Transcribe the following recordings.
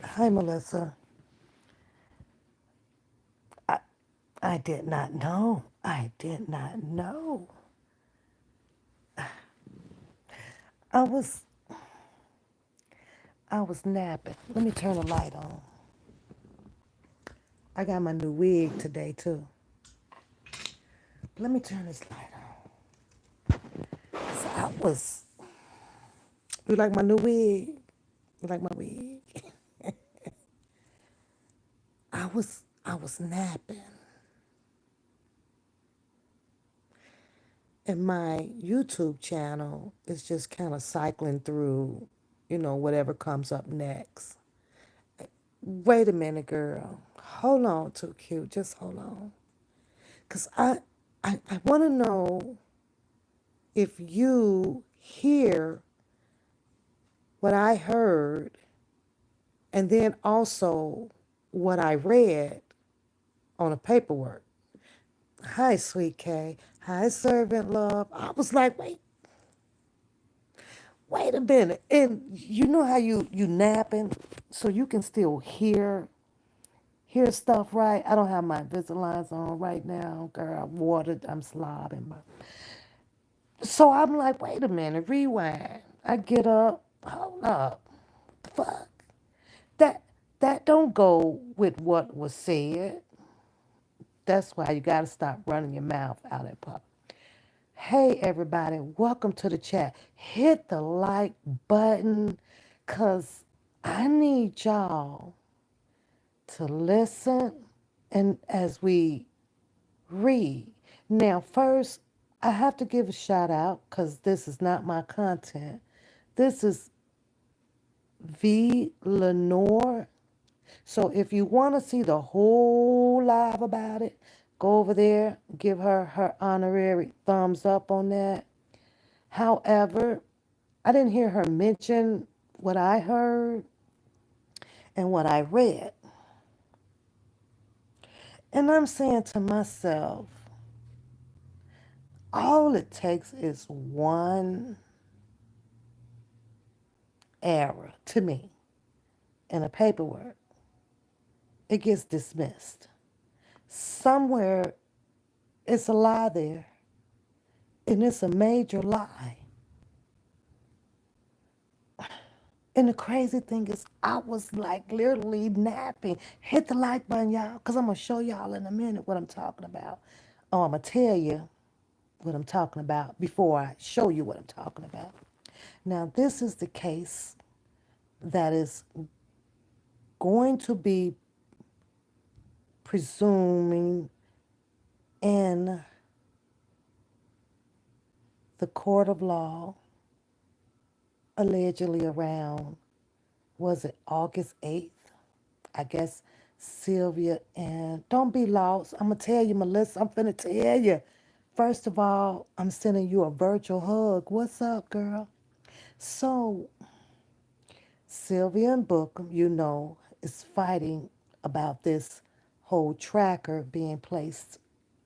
Hi, Melissa. I, I did not know. I did not know. I was I was napping. Let me turn the light on. I got my new wig today too. Let me turn this light on. So I was. You like my new wig? You like my wig? I was napping, and my YouTube channel is just kind of cycling through, whatever comes up next. Wait a minute, girl. Hold on, too cute. Just hold on. Because I want to know if you hear what I heard and then also what I read on the paperwork. Hi, sweet Kay. Hi, servant love. I was like, wait a minute. And you know how you napping so you can still hear stuff, right? I don't have my Invisaligns on right now, girl. I'm watered. I'm slobbing. So I'm like, wait a minute, rewind. I get up, hold up, fuck. That that don't go with what was said. That's why you gotta stop running your mouth out in public. Hey everybody, welcome to the chat. Hit the like button, cause I need y'all to listen and as we read. Now first, I have to give a shout out because this is not my content. This is V. Lenore. So if you want to see the whole live about it, go over there, give her honorary thumbs up on that. However, I didn't hear her mention what I heard and what I read. And I'm saying to myself, all it takes is one error to me in a paperwork. It gets dismissed. Somewhere it's a lie there, and it's a major lie. And the crazy thing is, I was like literally napping. Hit the like button, y'all, because I'm going to show y'all in a minute what I'm talking about. Oh, I'm going to tell you what I'm talking about before I show you what I'm talking about. Now, this is the case that is going to be presuming in the court of law, allegedly around, was it August 8th? I guess Sylvia, and don't be lost. I'm going to tell you, Melissa, I'm finna tell you. First of all, I'm sending you a virtual hug. What's up, girl? So, Sylvia and Bookham, is fighting about this whole tracker being placed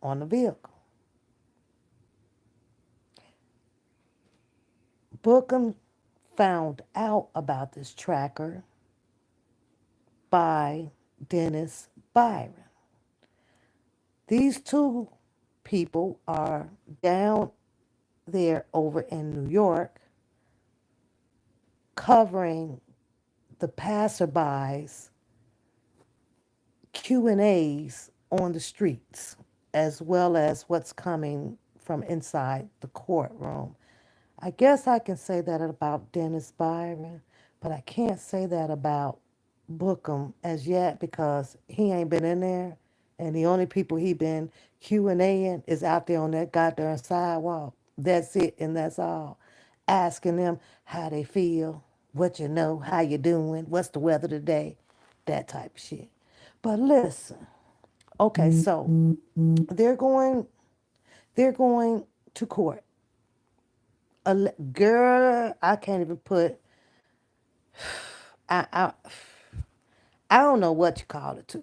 on the vehicle. Bookham found out about this tracker by Dennis Byron. These two people are down there over in New York covering the passerbys Q&As on the streets as well as what's coming from inside the courtroom. I guess I can say that about Dennis Byron, but I can't say that about Bookham as yet because he ain't been in there, and the only people he been Q&Aing is out there on that goddamn sidewalk. That's it, and that's all. Asking them how they feel, what you know, how you doing, what's the weather today, that type of shit. But listen, okay, so they're going, they're going to court. Girl, I can't even put. I I I don't know what you call it, too,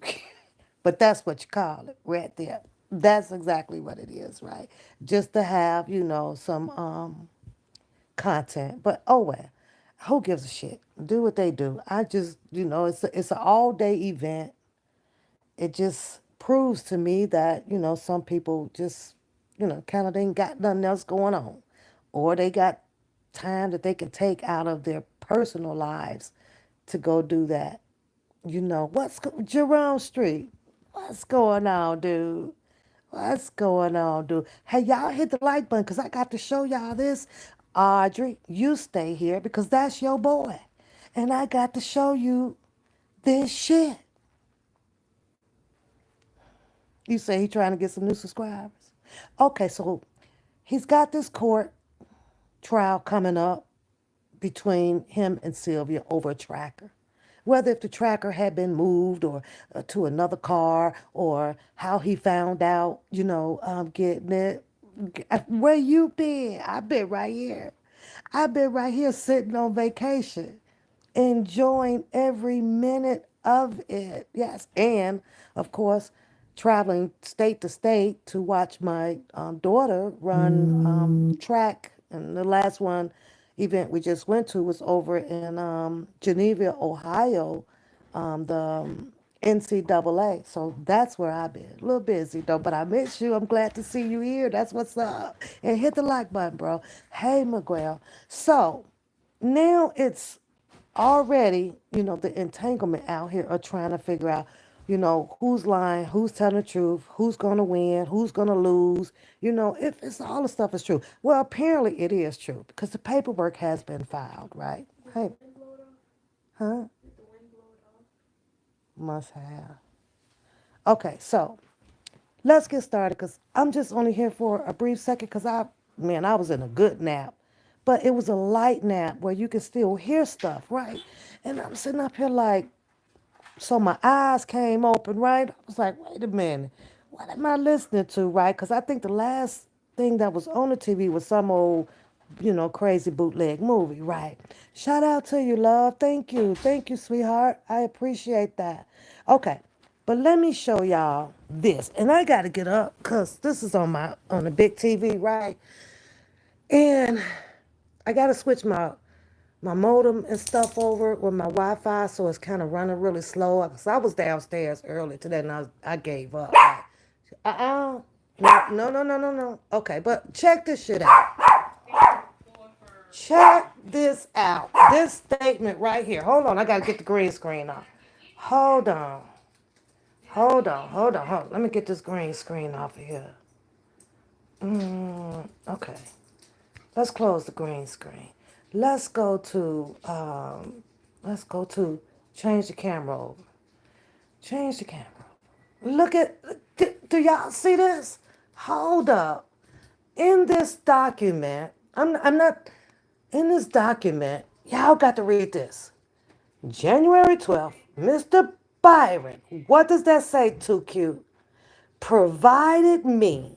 but that's what you call it right there. That's exactly what it is, right? Just to have some content. But oh well, who gives a shit? Do what they do. I just it's an all day event. It just proves to me that some people just kind of ain't got nothing else going on, or they got time that they can take out of their personal lives to go do that. Jerome Street? What's going on, dude? What's going on, dude? Hey, y'all hit the like button because I got to show y'all this. Audrey, you stay here because that's your boy. And I got to show you this shit. You say he trying to get some new subscribers. Okay, so he's got this court trial coming up between him and Sylvia over a tracker. Whether if the tracker had been moved or to another car, or how he found out, getting it. Where you been? I've been right here. I've been right here sitting on vacation, enjoying every minute of it. Yes, and of course, traveling state to state to watch my daughter run track. And the last one event we just went to was over in Geneva, Ohio, the NCAA. So that's where I've been. A little busy though, but I miss you. I'm glad to see you here. That's what's up. And hit the like button, bro. Hey, Miguel. So now it's already, the entanglement out here are trying to figure out, who's lying, who's telling the truth, who's going to win, who's going to lose, if it's all the stuff is true. Well, apparently it is true because the paperwork has been filed, right? Hey, huh? Must have. Okay, so let's get started because I'm just only here for a brief second because I was in a good nap. But it was a light nap where you could still hear stuff, right? And I'm sitting up here like, so my eyes came open, right? I was like, wait a minute, what am I listening to, right? Because I think the last thing that was on the TV was some old, crazy bootleg movie, right? Shout out to you, love. Thank you. Thank you, sweetheart. I appreciate that. Okay. But let me show y'all this. And I gotta get up because this is on the big TV, right? And I gotta switch my modem and stuff over with my Wi-Fi, so it's kind of running really slow. Cause I was downstairs early today, and I gave up. Uh-uh. No, no, no, no, no, no. Okay, but check this shit out. Check this out. This statement right here. Hold on, I gotta get the green screen off. Hold on. Hold on. Let me get this green screen off of here. Okay. Let's close the green screen. Let's go to let's go to change the camera over. Change the camera. Look at do y'all see this? Hold up. In this document, I'm not in this document. Y'all got to read this. January 12th, Mr. Byron. What does that say, 2Q? Provided me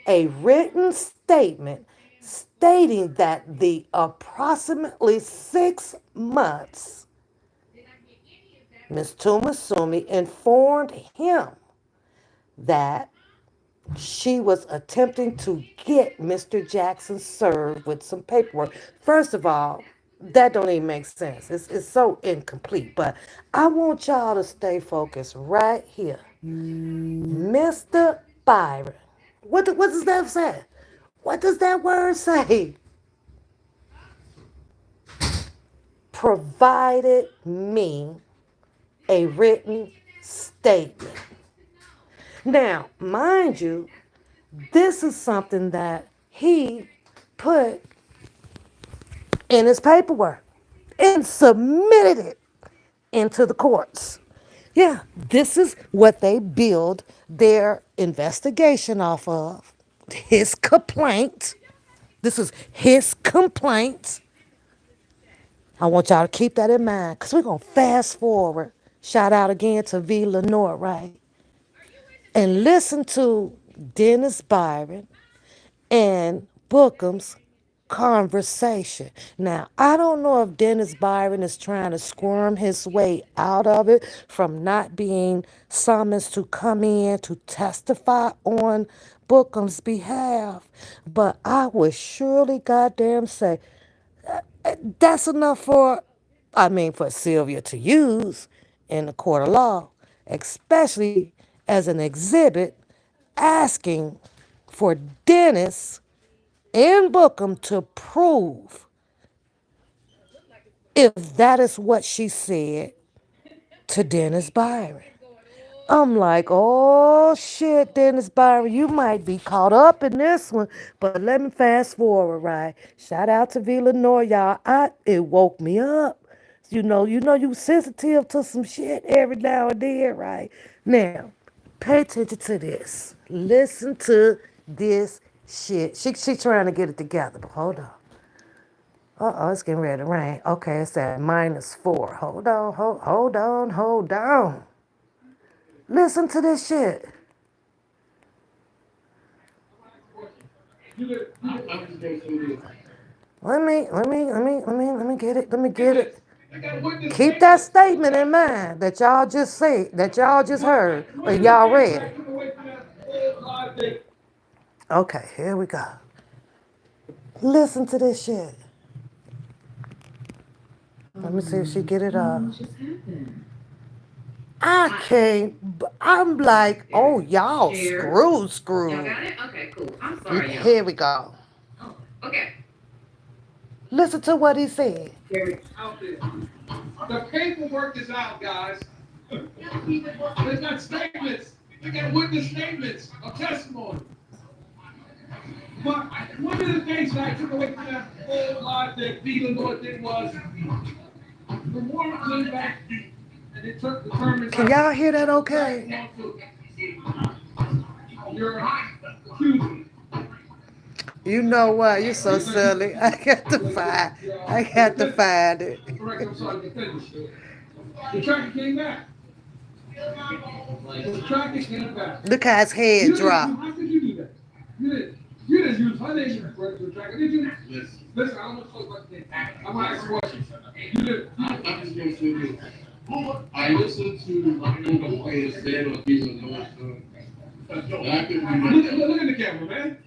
a written statement stating that the approximately 6 months Ms. Tumasumi informed him that she was attempting to get Mr. Jackson served with some paperwork. First of all, that don't even make sense. It's so incomplete. But I want y'all to stay focused right here. Mr. Byron What does that say? What does that word say? Provided me a written statement. Now, mind you, this is something that he put in his paperwork and submitted it into the courts. Yeah, this is what they build their investigation off of. His complaint. This is his complaint. I want y'all to keep that in mind because we're going to fast forward. Shout out again to V. Lenore, right? And listen to Dennis Byron and Bookham's conversation. Now, I don't know if Dennis Byron is trying to squirm his way out of it from not being summoned to come in to testify on Bookham's behalf, but I would surely goddamn say that's enough for Sylvia to use in the court of law, especially as an exhibit asking for Dennis and Bookham to prove if that is what she said to Dennis Byron. I'm like, oh shit, Dennis Byron, you might be caught up in this one. But let me fast forward, right? Shout out to V. Lenore, y'all. It woke me up. You sensitive to some shit every now and then, right? Now, pay attention to this. Listen to this shit. She trying to get it together, but hold on. Uh-oh, it's getting ready to rain. Okay, it's at -4. Hold on, hold on. Listen to this shit. Let me get it. Let me get it. Keep that statement in mind that y'all just say, that y'all just heard, or y'all read. Okay, here we go. Listen to this shit. Let me see if she get it up. I can't. I'm like, oh y'all screwed. Y'all got it? Okay, cool. I'm sorry, y'all. Here we go. Oh, okay. Listen to what he said. Out there. The paperwork is out, guys. They've got statements. They got witness statements of testimony. But one of the things that I took away from that whole live that Peter Lord did was the warrant came back and it took determined. Can y'all hear that okay? You're accusing. You know what? You're so silly. I got to find it. Correct, I'm sorry, finish. The tracker came back. The tracker came back. Look how his head dropped. How could you do that? You didn't use her name for the tracker, did you? Listen, I don't want to talk about that. I'm going to ask you a question. You did. I'm just going to say this. I listened to what Way said on people in North I couldn't do that. Look at the camera, man.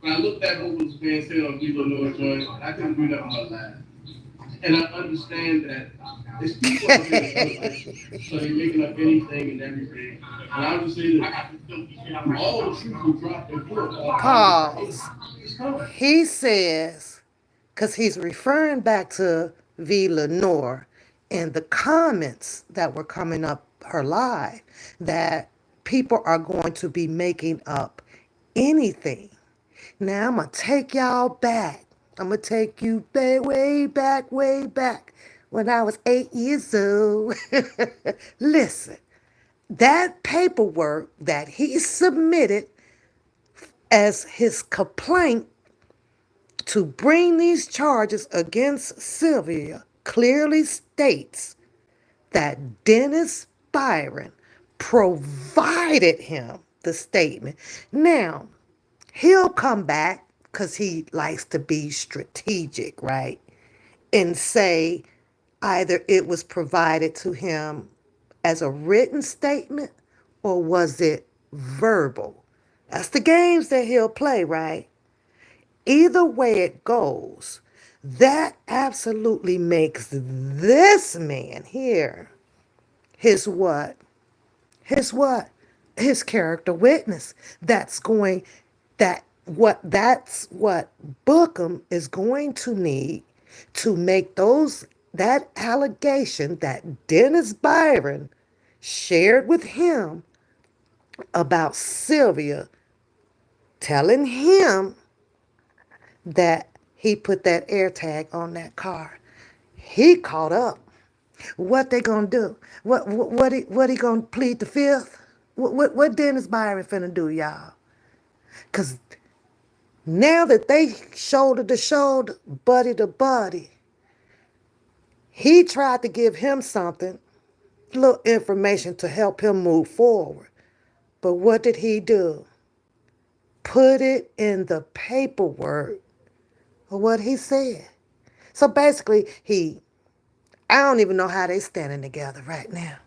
When I looked at what was being said on Viva North Joint, I couldn't do nothing but laugh. And I understand that it's people out there, so they're making up anything and everything. And I would say that all the truth will drop in court. Pause. He says, because he's referring back to V. Lenore and the comments that were coming up her live, that people are going to be making up anything. Now I'm going to take y'all back. I'm going to take you way back when I was 8 years old. Listen, that paperwork that he submitted as his complaint to bring these charges against Sylvia clearly states that Dennis Byron provided him the statement. Now, he'll come back because he likes to be strategic, right? And say either it was provided to him as a written statement or was it verbal? That's the games that he'll play, right? Either way it goes, that absolutely makes this man here his what? His what? his character witness. That's what Bookham is going to need to make those that allegation that Dennis Byron shared with him about Sylvia telling him that he put that air tag on that car. He caught up. What they gonna do? What he gonna plead the fifth? What Dennis Byron finna do, y'all? Cause now that they shoulder to shoulder, buddy to buddy, he tried to give him something, little information to help him move forward. But what did he do? Put it in the paperwork of what he said. So basically, I don't even know how they standing together right now.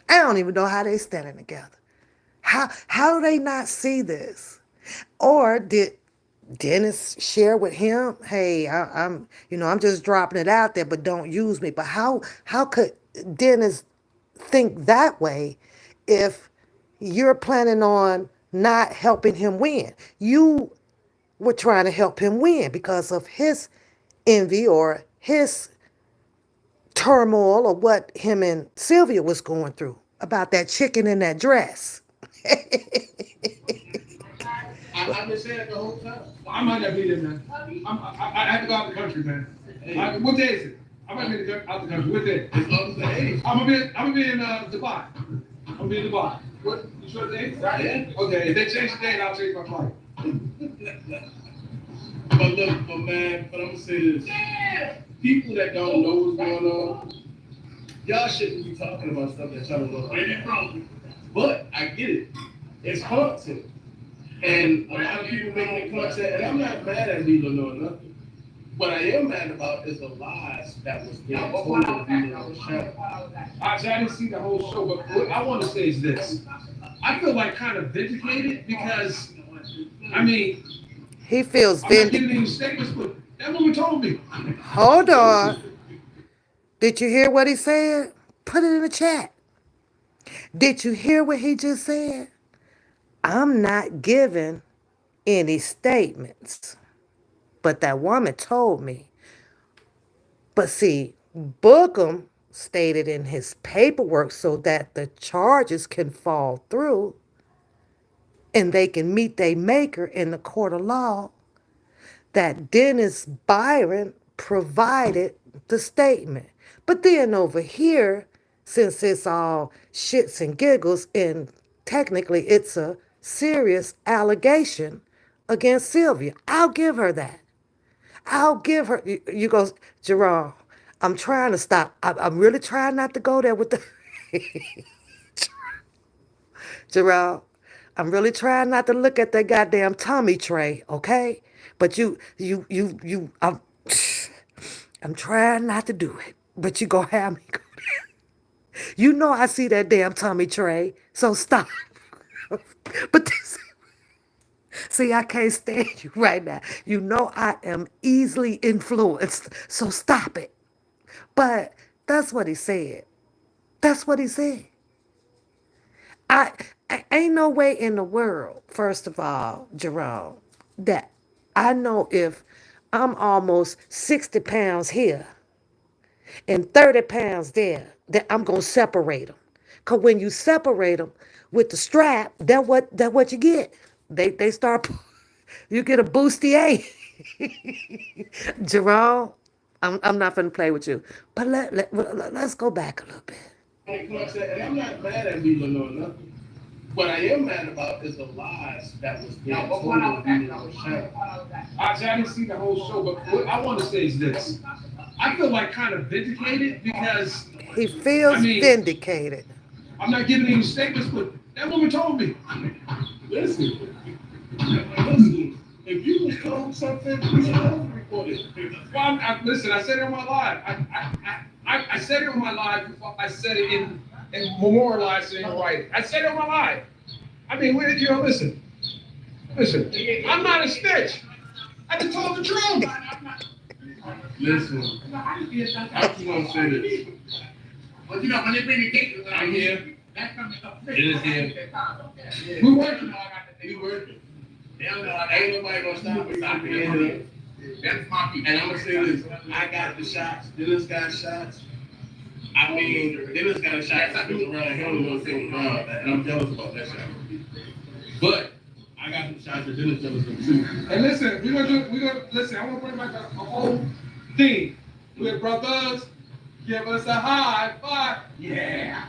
I don't even know how they standing together. How do they not see this? Or did Dennis share with him, hey, I'm just dropping it out there, but don't use me. But how could Dennis think that way if you're planning on not helping him win? You were trying to help him win because of his envy or his turmoil or what him and Sylvia was going through about that chicken in that dress. I've been saying it the whole time. I might not be there, man. I have to go out the country, man. Hey. What day is it? I might be out the country. What day? As long as the 8th. I'm gonna be in Dubai. I'm gonna be in Dubai. What? You sure the 8th? Right. Yeah. Okay. If they change the date, I'll change my flight. But look, man. But I'm gonna say this: people that don't know what's going on, y'all shouldn't be talking about stuff that y'all don't know. Where you from? But I get it. It's content. And a lot of people making it content, and I'm not mad at Lilo or nothing. What I am mad about is the lies that was being told of Lilo on the show. I didn't see the whole show, but what I want to say is this. I feel like kind of vindicated because, I mean, He feels I'm not giving any statements, but that woman told me. Hold on. Did you hear what he said? Put it in the chat. Did you hear what he just said? I'm not giving any statements. But that woman told me. But see, Bookham stated in his paperwork so that the charges can fall through and they can meet their maker in the court of law that Dennis Byron provided the statement. But then over here, since it's all shits and giggles, and technically it's a serious allegation against Sylvia, I'll give her that. I'll give her. You go, Jerome. I'm trying to stop. I'm really trying not to go there with the Jerome. I'm really trying not to look at that goddamn tummy tray, okay? But I'm trying not to do it. But you gonna have me go there. You know I see that damn tummy tray, so stop. But this, see, I can't stand you right now. You know I am easily influenced, so stop it. But that's what he said. That's what he said. I, I ain't no way in the world, first of all, Jerome, that I know if I'm almost 60 pounds here and 30 pounds there, that I'm gonna separate them. Cause when you separate them with the strap, that what you get. They start you get a bustier. Jerome, I'm not gonna play with you. But let's go back a little bit. And I'm not mad at Lilo or nothing. What I am mad about is the lies that was being told of Lilo on the show. I didn't see the whole show, but what I want to say is this. I feel like kind of vindicated because, He I feels mean, vindicated. I'm not giving any statements, but that woman told me. Listen, listen. If you was told something, you should have reported it. Well, listen, I said it on my live. I said it on my live before I said it in memorialized it in writing. I said it on my live. I mean, listen. Listen, I'm not a snitch. I just told the truth. Listen, I just want to say this. But you know, when they bring the case, I'm here. Dennis did. We working. We working. Ain't nobody gonna stop me from being here. And I'm gonna say this: I got the shots. Dennis got shots. I mean, Dennis got a shot. I was around. He only knows things around, and I'm jealous about that shot. But I got some shots that Dennis jealous of too. And listen, listen. I want to bring back a whole thing. We're brothers. Give us a high five. Yeah.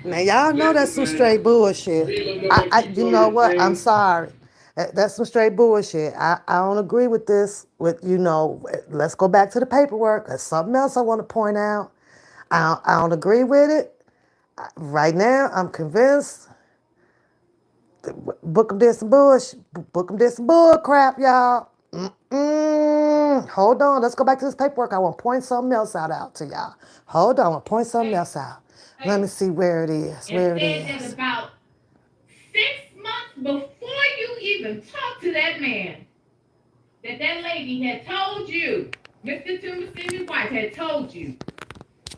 Now y'all know that's some straight bullshit. You know what? I'm sorry. That's some straight bullshit. I don't agree with this. Let's go back to the paperwork. There's something else I want to point out. I don't agree with it. Right now, I'm convinced. Book 'em did some bullshit. Book 'em did some bull crap, y'all. Hold on. Let's go back to this paperwork. I want to point something else out to y'all. Hold on. I want to point something else out. Let me see where it is. Where it It said is. that about 6 months before you even talked to that man, that lady had told you, Mr. Toomasi's wife had told you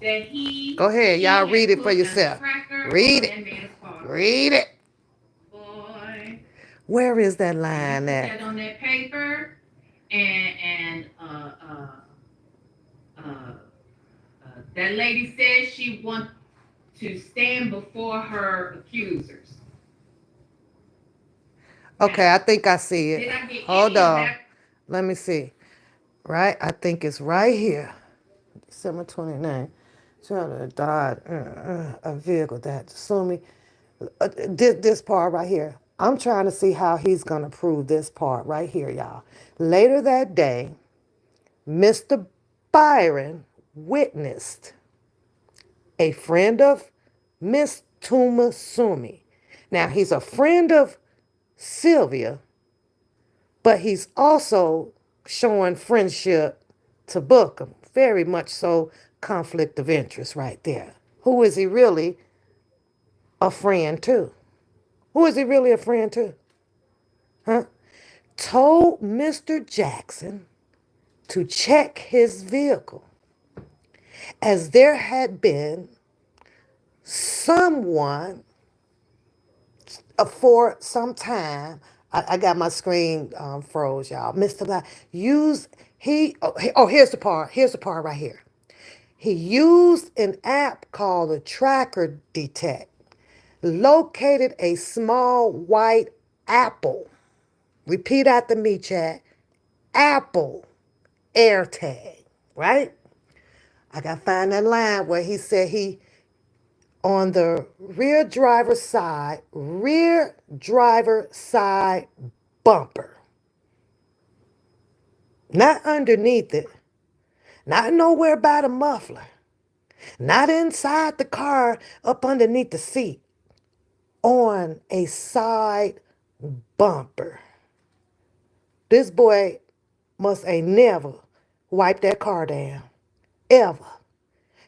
that Go ahead. she Y'all had read it for put a yourself. tracker Read on it. that man's car. Read it. Boy, Where is that you line put at? that on that paper, and that lady said she wants to stand before her accusers. Okay, Now, I think I see did it. I get Hold any of on. that? Let me see. Right? I think it's right here. December 29th. Child died a vehicle that assuming this part right here. I'm trying to see how he's gonna prove this part right here, y'all. Later that day, Mr. Byron witnessed a friend of Miss Tumasumi. Now he's a friend of Sylvia, but he's also showing friendship to Bookham. Very much so, conflict of interest right there. Who is he really a friend to? Who is he really a friend to? Huh? Told Mr. Jackson to check his vehicle as there had been someone for some time. I got my screen froze, y'all. Mr. Black used here's the part. Here's the part right here. He used an app called the Tracker Detect, located a small white apple. Repeat after me, chat. Apple AirTag, right? I got to find that line where he said he on the rear driver side bumper. Not underneath it, not nowhere by the muffler, not inside the car up underneath the seat, on a side bumper. This boy must ain't never wiped that car down. Ever.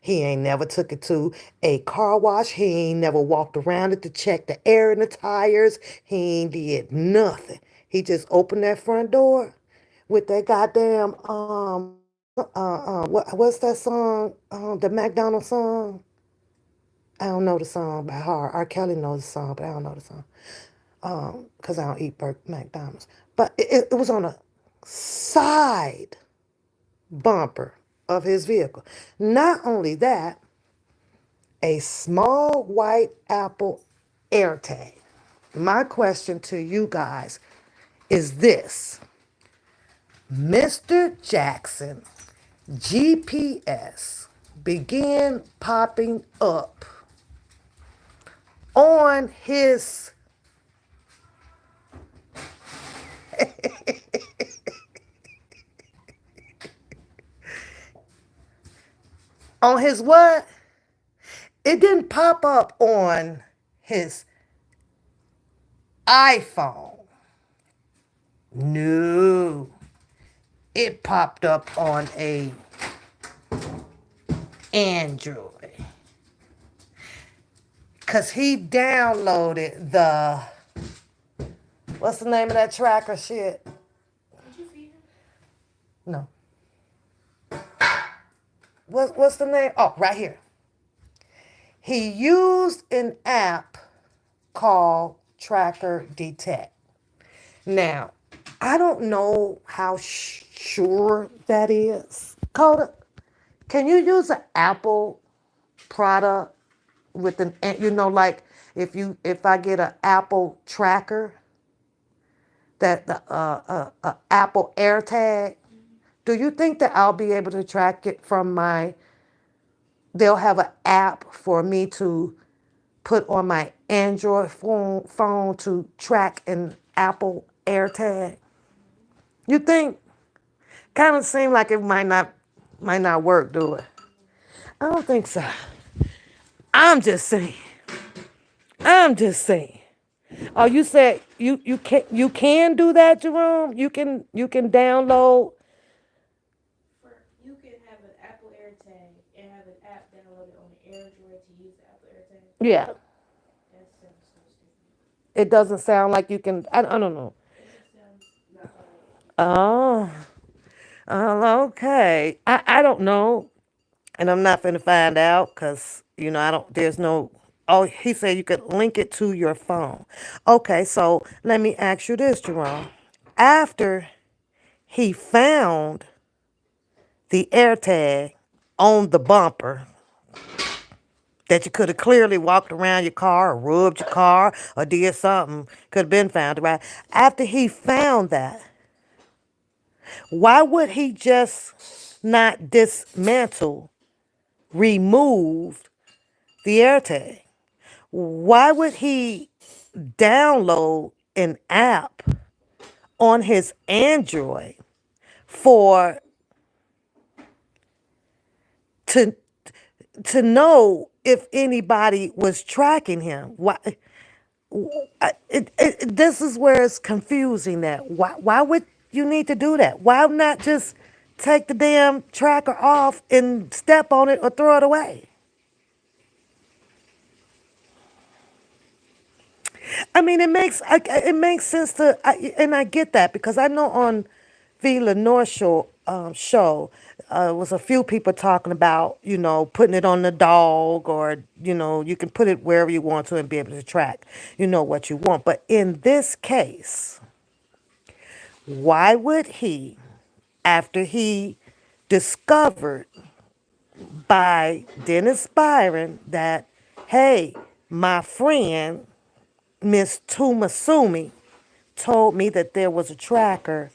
He ain't never took it to a car wash. He ain't never walked around it to check the air in the tires. He ain't did nothing. He just opened that front door with that goddamn what's that song? The McDonald's song. I don't know the song by heart. R. Kelly knows the song, but I don't know the song. Cause I don't eat McDonald's. But it was on a side bumper of his vehicle. Not only that, a small white Apple AirTag. My question to you guys is this: Mr. Jackson GPS began popping up on his what? It didn't pop up on his iPhone. No. It popped up on a Android. Cause he downloaded the what's the name of that tracker shit? Did you see him? No. What's the name? Oh, right here. He used an app called Tracker Detect. Now, I don't know how sure that is. Coda, can you use an Apple product with an, like if I get an Apple tracker, that the Apple AirTag, do you think that I'll be able to track it from my? They'll have an app for me to put on my Android phone to track an Apple AirTag. You think? Kind of seem like it might not work, do it? I don't think so. I'm just saying. I'm just saying. Oh, you said you can do that, Jerome? You can download. You can have an Apple AirTag and have an app downloaded on the Android to use the Apple AirTag. Yeah. That sounds so stupid. It doesn't sound like you can. I don't know. It just sounds not right. Oh, okay. I don't know, and I'm not finna find out because I don't. There's no. Oh, he said you could link it to your phone. Okay, so let me ask you this, Jerome. After he found the AirTag on the bumper that you could have clearly walked around your car or rubbed your car or did something, could have been found, right? After he found that, why would he just not dismantle, remove the AirTag? Why would he download an app on his Android for to to know if anybody was tracking him? Why? This is where it's confusing. That why would you need to do that? Why not just take the damn tracker off and step on it or throw it away? I mean, it makes sense and I get that because I know on Vila North Shore show was a few people talking about putting it on the dog or you can put it wherever you want to and be able to track what you want. But in this case, why would he, after he discovered by Dennis Byron that, hey, my friend Miss Tumasumi told me that there was a tracker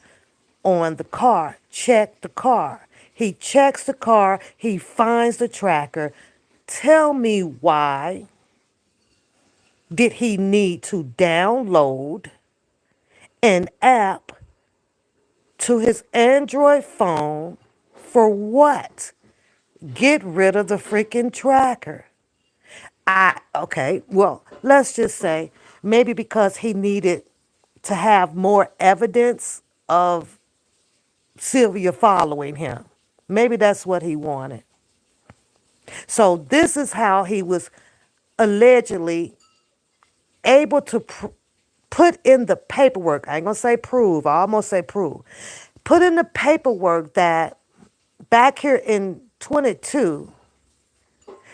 on the car. Check the car. He checks the car. He finds the tracker. Tell me, why did he need to download an app to his Android phone? For what? Get rid of the freaking tracker. Okay, well, let's just say maybe because he needed to have more evidence of Sylvia following him. Maybe that's what he wanted. So this is how he was allegedly able to put in the paperwork. I ain't gonna say prove. I almost say prove. Put in the paperwork that back here in 22,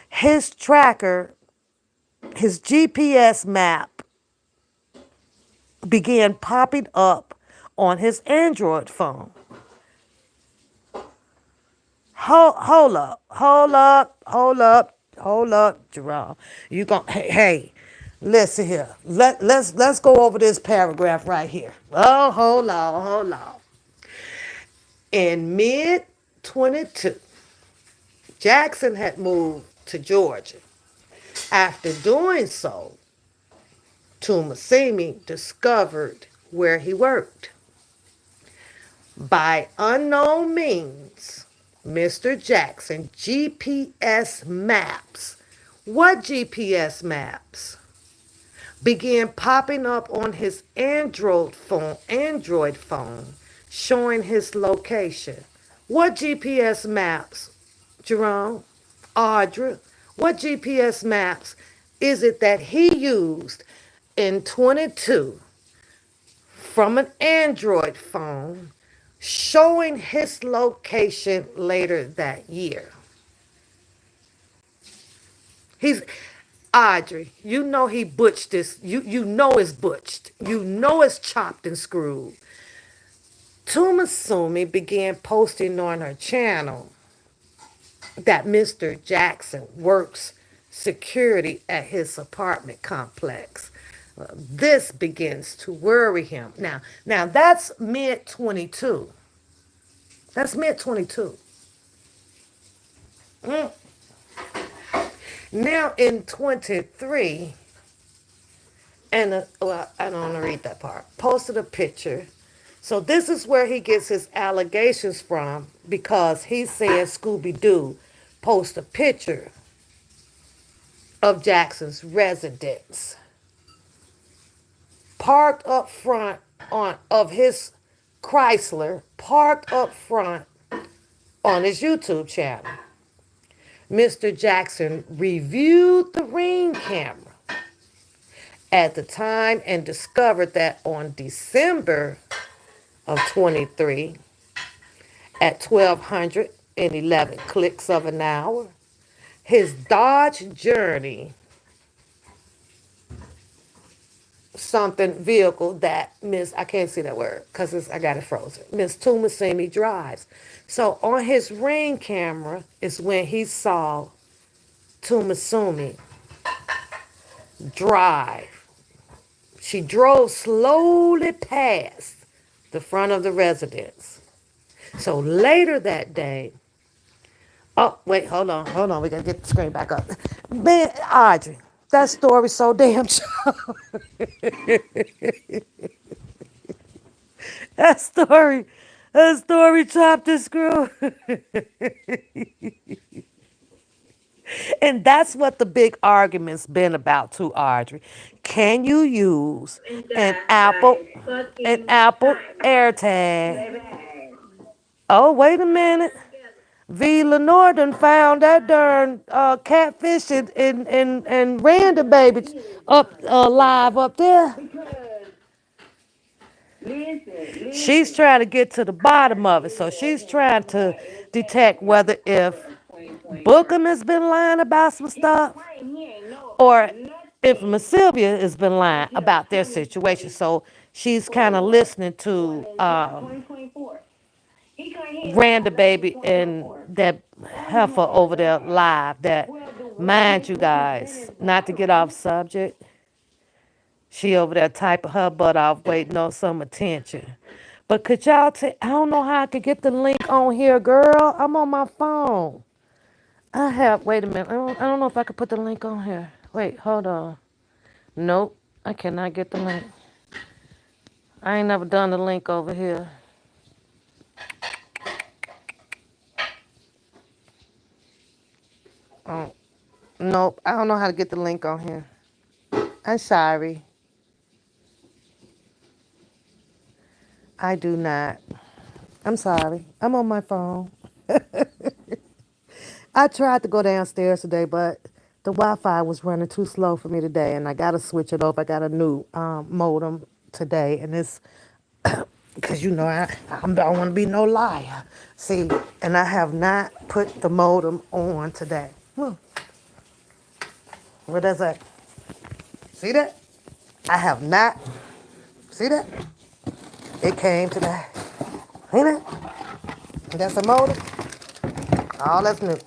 his tracker, his GPS map began popping up on his Android phone. Hold up, Jerome. You gon' hey, listen here. Let's go over this paragraph right here. Oh, hold on. In mid 22, Jackson had moved to Georgia. After doing so, Tumasimi discovered where he worked. By unknown means, Mr. Jackson GPS maps. What GPS maps? Began popping up on his Android phone, showing his location. What GPS maps, Jerome? Audra, what GPS maps is it that he used in 22 from an Android phone showing his location later that year? He's Audrey. You know he butched this. You know it's butched. You know it's chopped and screwed. Tumasumi began posting on her channel that Mr. Jackson works security at his apartment complex. This begins to worry him. Now that's mid 22. That's mid 22. Mm. Now in 23, and well, I don't want to read that part. Posted a picture. So this is where he gets his allegations from because he said Scooby Doo post a picture of Jackson's residence parked up front on of his Chrysler, parked up front on his YouTube channel. Mr. Jackson reviewed the Ring camera at the time and discovered that on December of 23 at 1211 clicks of an hour, his Dodge Journey something vehicle that Miss I can't see that word because I got it frozen. Miss Tumasimi drives. So on his Ring camera is when he saw Tumasumi drive. She drove slowly past the front of the residence. So later that day, oh wait, hold on, we gotta get the screen back up. Man, Audrey, that story's so damn that story, that story chopped and screwed. And that's what the big argument's been about too, Audrey. Can you use an Apple AirTag? Oh, wait a minute. V. Lenore done found that darn catfish and random baby up live up there. She's trying to get to the bottom of it. So she's trying to detect whether if Bookham has been lying about some stuff or if Miss Sylvia has been lying about their situation. So she's kind of listening to Randa Baby and that heifer over there live. That, mind you guys, not to get off subject, she over there typing her butt off, waiting on some attention. But could y'all take, I don't know how I could get the link on here, girl. I'm on my phone. Wait a minute. I don't know if I could put the link on here. Wait, hold on. Nope, I cannot get the link. I ain't never done the link over here. Oh, nope, I don't know how to get the link on here. I'm sorry. I do not. I'm sorry. I'm on my phone. I tried to go downstairs today, but the Wi-Fi was running too slow for me today, and I got to switch it over. I got a new modem today, and it's because you know I don't want to be no liar. See, and I have not put the modem on today. What does that? See that? I have not. See that? It came today. See that? That's a modem. All that's new.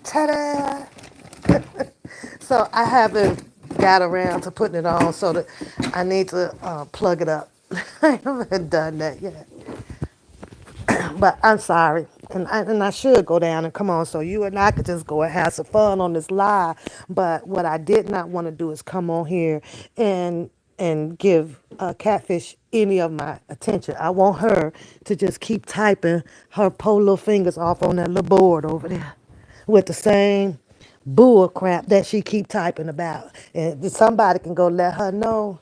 Ta-da! So I haven't got around to putting it on, so that I need to plug it up. I haven't done that yet. But I'm sorry. And I should go down and come on so you and I could just go and have some fun on this live. But what I did not want to do is come on here and give Catfish any of my attention. I want her to just keep typing her poor little fingers off on that little board over there with the same bull crap that she keep typing about. And somebody can go let her know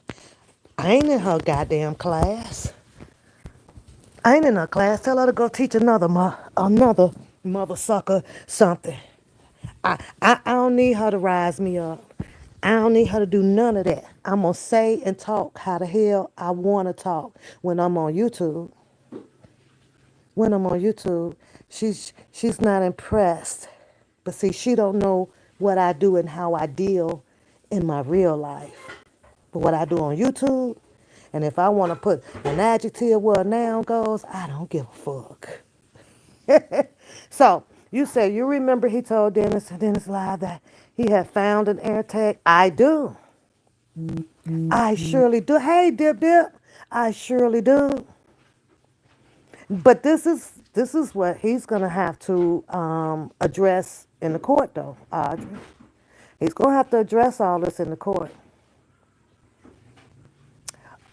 I ain't in her goddamn class. I ain't in her class. Tell her to go teach another mother sucker something. I don't need her to rise me up. I don't need her to do none of that. I'm gonna say and talk how the hell I wanna talk when I'm on YouTube. When I'm on YouTube, she's not impressed. But see, she don't know what I do and how I deal in my real life. But what I do on YouTube, and if I want to put an adjective where a noun goes, I don't give a fuck. So you say you remember he told Dennis Live that he had found an air tag. I do. I surely do. Hey, Dip Dip. I surely do. But this is what he's gonna have to address in the court, though, Audrey. He's gonna have to address all this in the court.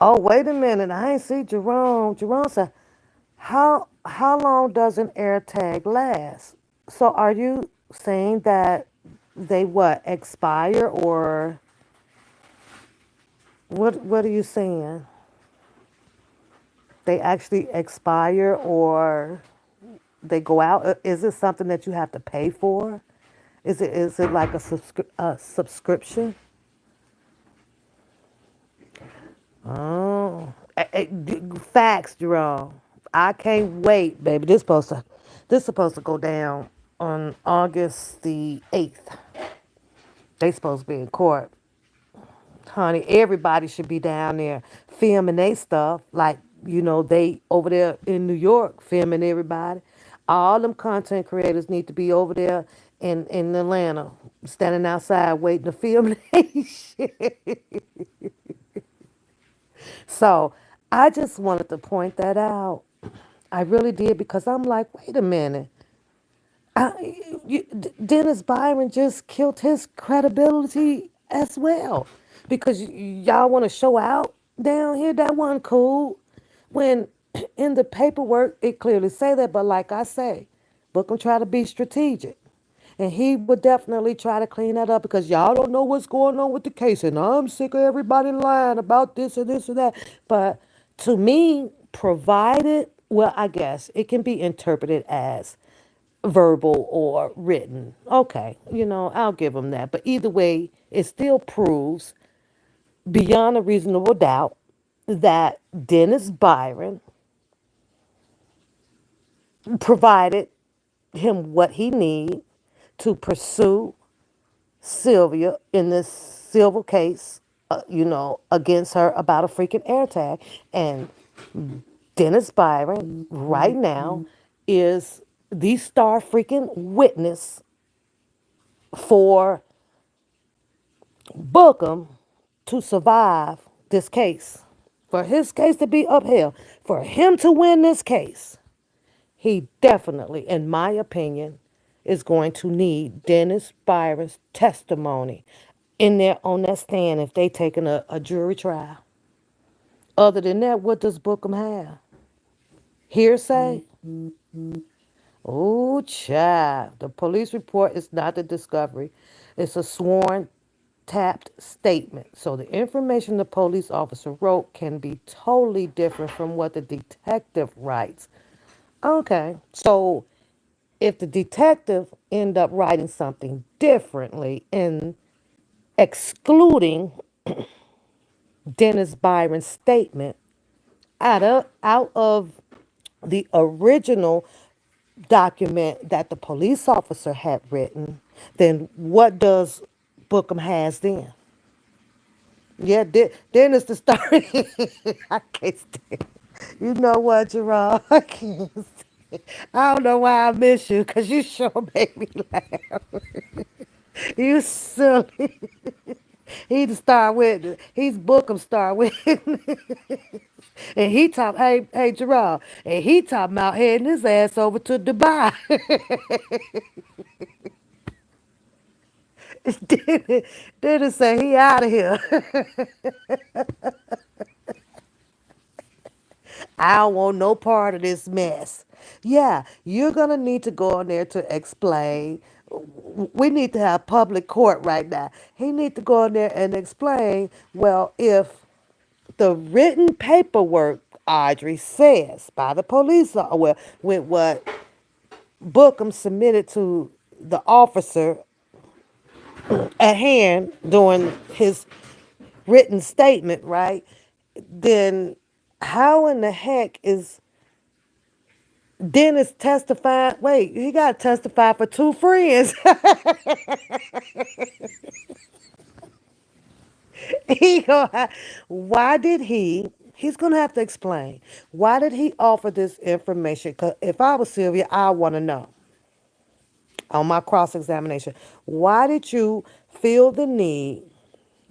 Oh, wait a minute. I ain't see Jerome. Jerome said, how long does an air tag last? So are you saying that they what expire or what are you saying? They actually expire or they go out? Is it something that you have to pay for? Is it like a subscription? Oh, facts, Jerome. I can't wait, baby. This supposed to go down on August the 8th. They supposed to be in court, honey. Everybody should be down there filming their stuff, like they over there in New York filming everybody. All them content creators need to be over there in Atlanta, standing outside waiting to film their shit. So I just wanted to point that out. I really did because I'm like, wait a minute. Dennis Byron just killed his credibility as well because y'all want to show out down here. That wasn't cool. When in the paperwork it clearly say that, but like I say, Bookham try to be strategic. And he would definitely try to clean that up because y'all don't know what's going on with the case. And I'm sick of everybody lying about this and this and that. But to me, provided, well, I guess it can be interpreted as verbal or written. Okay, I'll give him that. But either way, it still proves beyond a reasonable doubt that Dennis Byron provided him what he need to pursue Sylvia in this civil case, against her about a freaking air tag. And Dennis Byron, right now, is the star freaking witness for Bookham to survive this case. For his case to be upheld, for him to win this case, he definitely, in my opinion, is going to need Dennis Byron's testimony in there on that stand if they taking a jury trial. Other than that, what does Bookham have? Hearsay? Oh, child. The police report is not the discovery. It's a sworn tapped statement. So the information the police officer wrote can be totally different from what the detective writes. Okay. So if the detective end up writing something differently and excluding Dennis Byron's statement out of the original document that the police officer had written, then what does Bookham has then? Yeah, then it's the story. I can't stand. You know what, Gerard? I can't stand. I don't know why I miss you, because you sure make me laugh. You silly. He's the star witness. He's Bookham star witness. And he hey Gerard, and he talking about heading his ass over to Dubai. Didn't say he out of here. I don't want no part of this mess. Yeah, you're gonna need to go in there to explain. We need to have public court right now. He need to go in there and explain. Well, if the written paperwork Audrey says by the police, well, with what Bookham submitted to the officer at hand during his written statement, right? Then how in the heck is Dennis testified. Wait, he got to testify for two friends. he gonna why did he? He's gonna have to explain why did he offer this information? Cause if I was Sylvia, I want to know on my cross examination. Why did you feel the need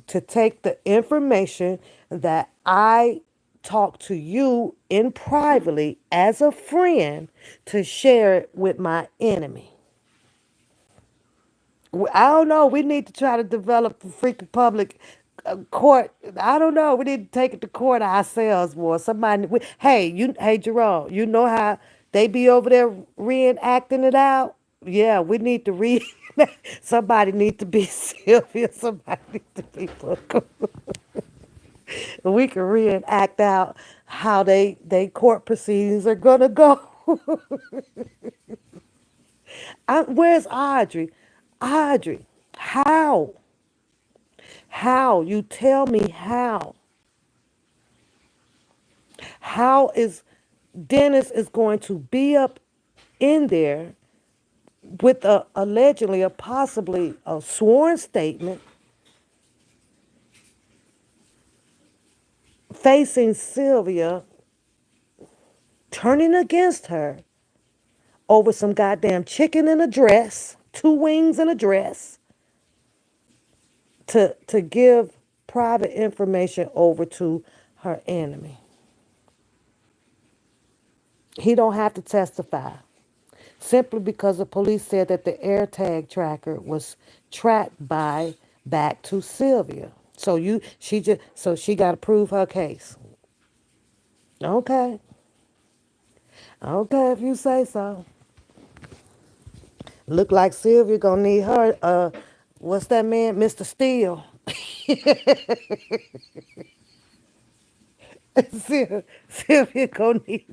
to take the information that I talked to you in privately as a friend to share it with my enemy? I don't know. We need to try to develop a freaking public court. I don't know. We need to take it to court ourselves, boy. Somebody. Hey, Jerome. You know how they be over there reenacting it out? Yeah, we need to read. Somebody need to be Sylvia. Somebody need to be Booker. We can reenact out how they court proceedings are gonna go. Where's Audrey? Audrey, how? How? You tell me how. How is Dennis is going to be up in there with a allegedly a possibly a sworn statement facing Sylvia, turning against her over some goddamn chicken in a dress, two wings in a dress, to give private information over to her enemy. He don't have to testify simply because the police said that the AirTag tracker was tracked by back to Sylvia. So she got to prove her case. Okay, okay, if you say so. Look like Sylvia gonna need her. What's that man, Mr. Steele? Sylvia gonna need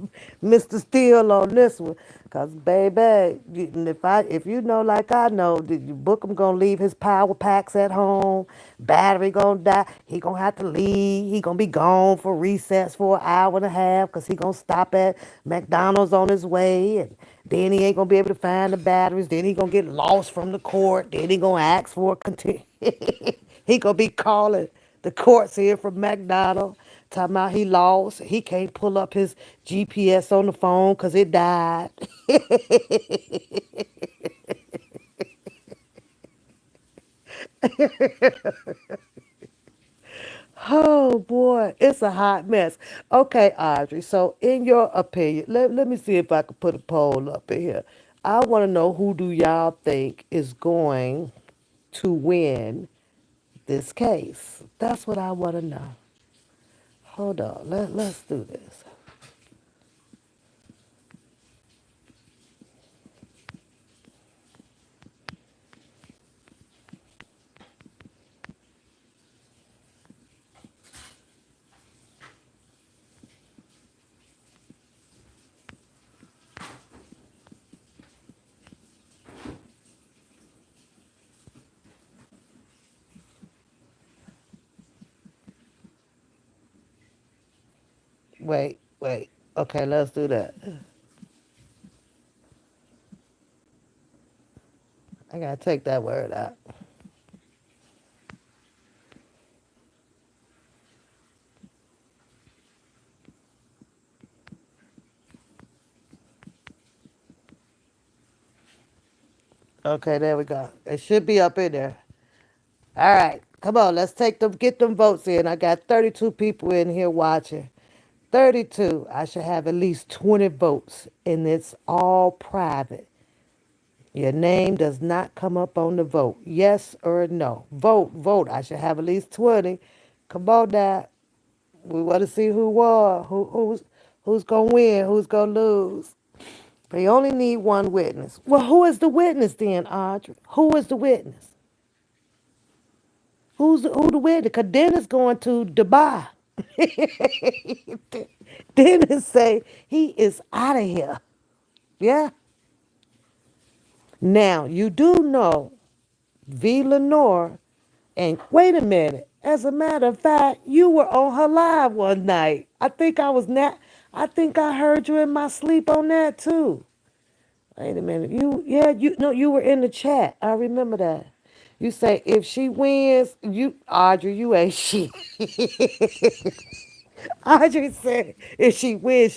Mr. Steele on this one. Cause baby, if you know like I know, Bookham gonna leave his power packs at home, battery gonna die, he gonna have to leave, he gonna be gone for recess for an hour and a half cause he gonna stop at McDonald's on his way and then he ain't gonna be able to find the batteries, then he gonna get lost from the court, then he gonna ask for a he gonna be calling the courts here from McDonald's, talking about he lost. He can't pull up his GPS on the phone because it died. Oh boy, it's a hot mess. Okay, Audrey. So, in your opinion, let me see if I can put a poll up in here. I want to know who do y'all think is going to win this case? That's what I want to know. Hold on. Let's do this. Wait. Okay, let's do that. I gotta take that word out. Okay, there we go. It should be up in there. All right, come on, let's get them votes in. I got 32 people in here watching. 32. I should have at least 20 votes, and it's all private. Your name does not come up on the vote. Yes or no. Vote. I should have at least 20. Come on now. We want to see who won, who's gonna win, who's gonna lose. They only need one witness. Well, who is the witness then, Audrey? Who is the witness? Who the witness? Because Dennis going to Dubai. Dennis say he is out of here. Yeah. Now you do know V. Lenore, and wait a minute. As a matter of fact, you were on her live one night. I think I heard you in my sleep on that too. Wait a minute. You no, you were in the chat. I remember that. You say if she wins, Audrey, you ain't shit. Audrey said if she wins,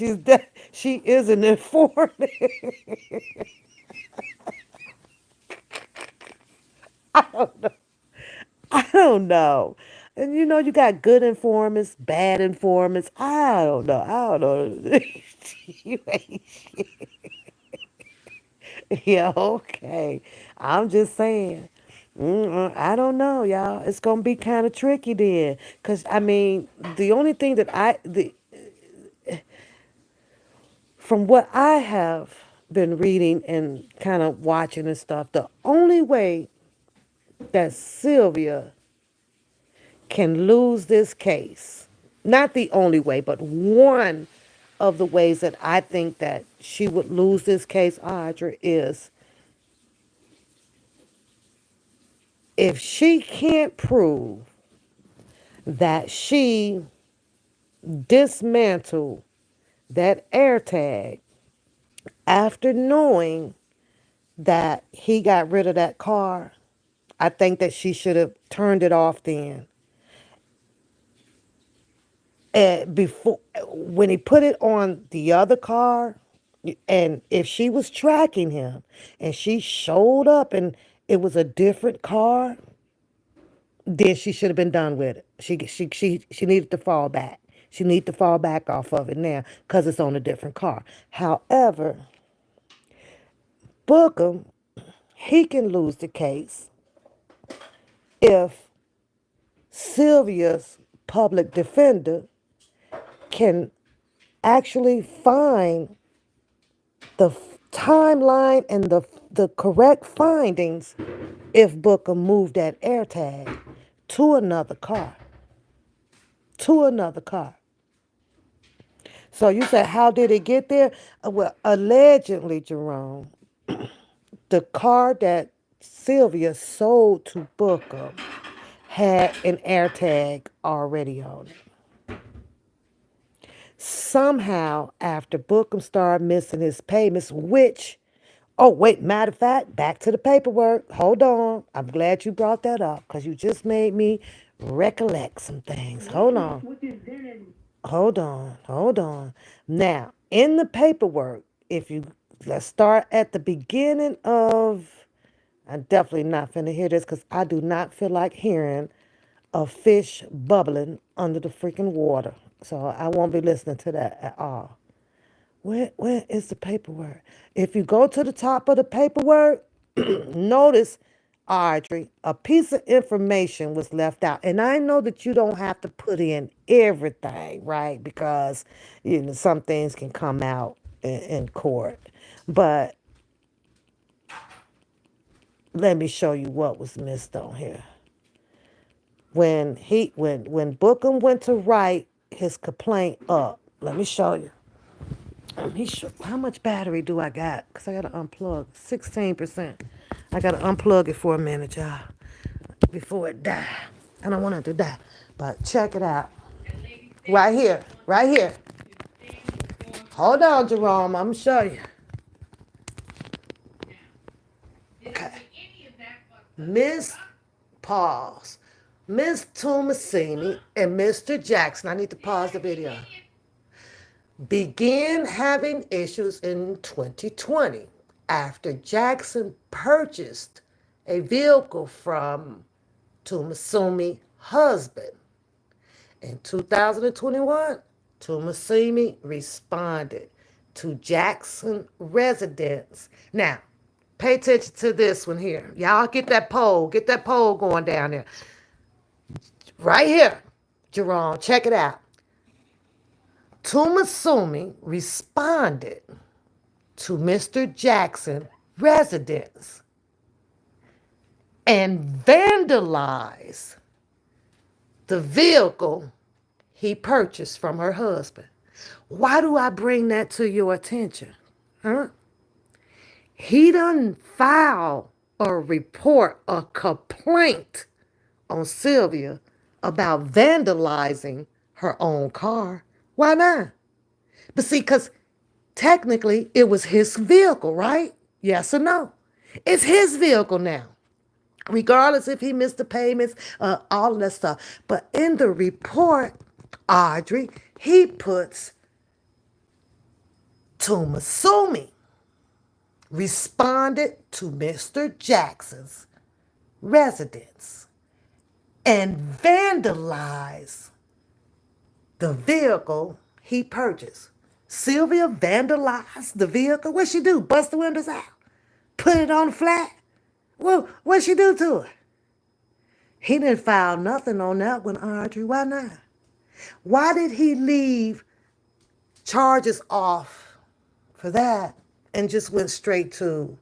she is an informant. I don't know. I don't know. And you got good informants, bad informants. I don't know. I don't know. You ain't Yeah, okay. I'm just saying. I don't know, y'all. It's gonna be kind of tricky then, cause I mean, the only thing that from what I have been reading and kind of watching and stuff, the only way that Sylvia can lose this case, not the only way, but one of the ways that I think that she would lose this case, Audra, is if she can't prove that she dismantled that air tag after knowing that he got rid of that car. I think that she should have turned it off then. Before when he put it on the other car, and if she was tracking him and she showed up and it was a different car, then she should have been done with it. She needed to fall back. She needed to fall back off of it now because it's on a different car. However, Bookham, he can lose the case if Sylvia's public defender can actually find the timeline and the correct findings if Bookham moved that AirTag to another car. To another car. So you said, how did it get there? Well, allegedly, Jerome, the car that Sylvia sold to Bookham had an AirTag already on it. Somehow, after Bookham started missing his payments, which, oh, wait, matter of fact, back to the paperwork. Hold on. I'm glad you brought that up because you just made me recollect some things. Hold on. Hold on. Hold on. Now, in the paperwork, if you, let's start at the beginning of, I'm definitely not finna hear this because I do not feel like hearing a fish bubbling under the freaking water. So I won't be listening to that at all. Where is the paperwork? If you go to the top of the paperwork, notice, Audrey, a piece of information was left out. And I know that you don't have to put in everything, right? Because some things can come out in court. But let me show you what was missed on here. When Bookham went to write his complaint up, let me show you. How much battery do I got? Because I got to unplug 16%. I got to unplug it for a minute, y'all, before it die. I don't want it to die. But check it out. Right here. Right here. Hold on, Jerome. I'm going to show you. Okay. Miss Pause. Miss Tomasini and Mr. Jackson. I need to pause the video. Began having issues in 2020 after Jackson purchased a vehicle from Tomasumi husband. In 2021, Tomasumi responded to Jackson residence. Now, pay attention to this one here. Y'all get that poll going down there. Right here, Jerome, check it out. Tomasumi responded to Mr. Jackson residence and vandalized the vehicle he purchased from her husband. Why do I bring that to your attention? Huh? He done file or report a complaint on Sylvia about vandalizing her own car. Why not? But see, because technically it was his vehicle, right? Yes or no? It's his vehicle now, regardless if he missed the payments, all of that stuff. But in the report, Audrey, he puts Tumasumi responded to Mr. Jackson's residence and vandalized the vehicle he purchased. Sylvia vandalized the vehicle. What'd she do? Bust the windows out? Put it on the flat? Well, what'd she do to it? He didn't file nothing on that one, Audrey. Why not? Why did he leave charges off for that and just went straight to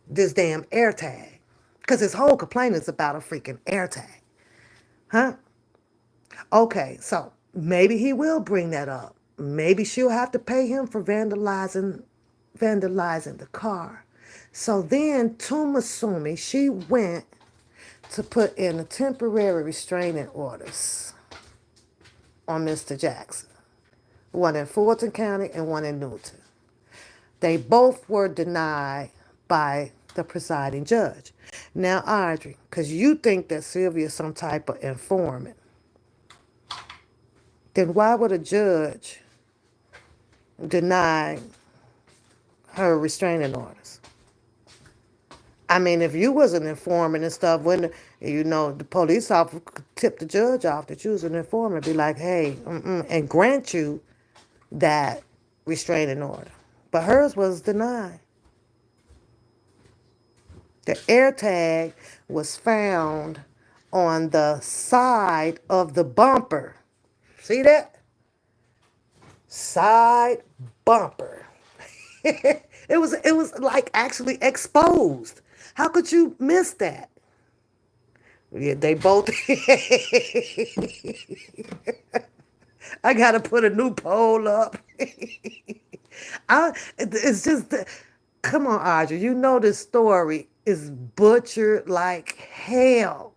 this damn AirTag? Because his whole complaint is about a freaking AirTag. Huh? Okay, so maybe he will bring that up. Maybe she'll have to pay him for vandalizing the car. So then Tumasumi, she went to put in a temporary restraining orders on Mr. Jackson. One in Fulton County and one in Newton. They both were denied by the presiding judge. Now, Audrey, because you think that Sylvia's some type of informant, then why would a judge deny her restraining orders? I mean, if you was an informant and stuff, when the police officer could tip the judge off that you was an informant, be like, hey, and grant you that restraining order. But hers was denied. The AirTag was found on the side of the bumper. See that? Side bumper. It was like actually exposed. How could you miss that? Yeah, they both. I gotta put a new poll up. It's just, come on, Audrey. You know this story is butchered like hell.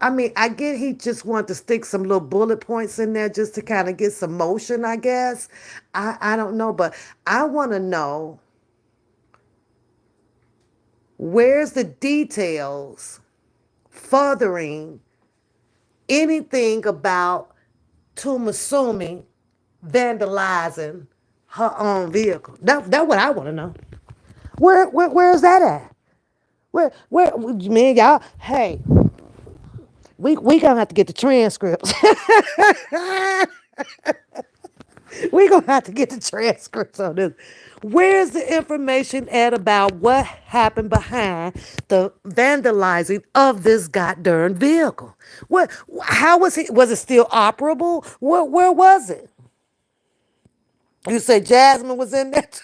I mean, I get he just wanted to stick some little bullet points in there just to kind of get some motion, I guess. I don't know, but I want to know where's the details furthering anything about Tumasumi vandalizing her own vehicle. That's what I want to know. Where's that at? Where man, y'all, hey, we gonna have to get the transcripts. We gonna have to get the transcripts on this. Where's the information at about what happened behind the vandalizing of this goddamn vehicle? What? How was it? Was it still operable? Where was it? You said Jasmine was in there too?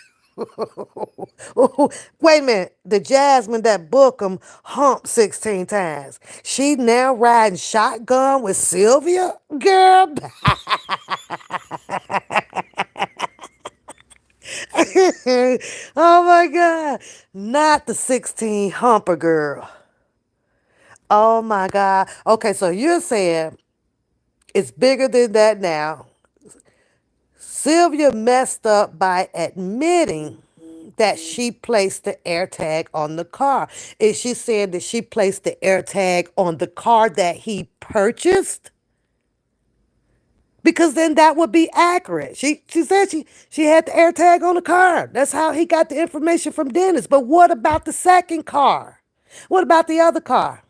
Wait a minute. The Jasmine that booked him humped 16 times. She now riding shotgun with Sylvia? Girl. Oh my God. Not the 16 humper girl. Oh my God. Okay, so you're saying it's bigger than that now. Sylvia messed up by admitting that she placed the AirTag on the car. Is she saying that she placed the AirTag on the car that he purchased? Because then that would be accurate. She said she had the AirTag on the car. That's how he got the information from Dennis. But what about the second car? What about the other car?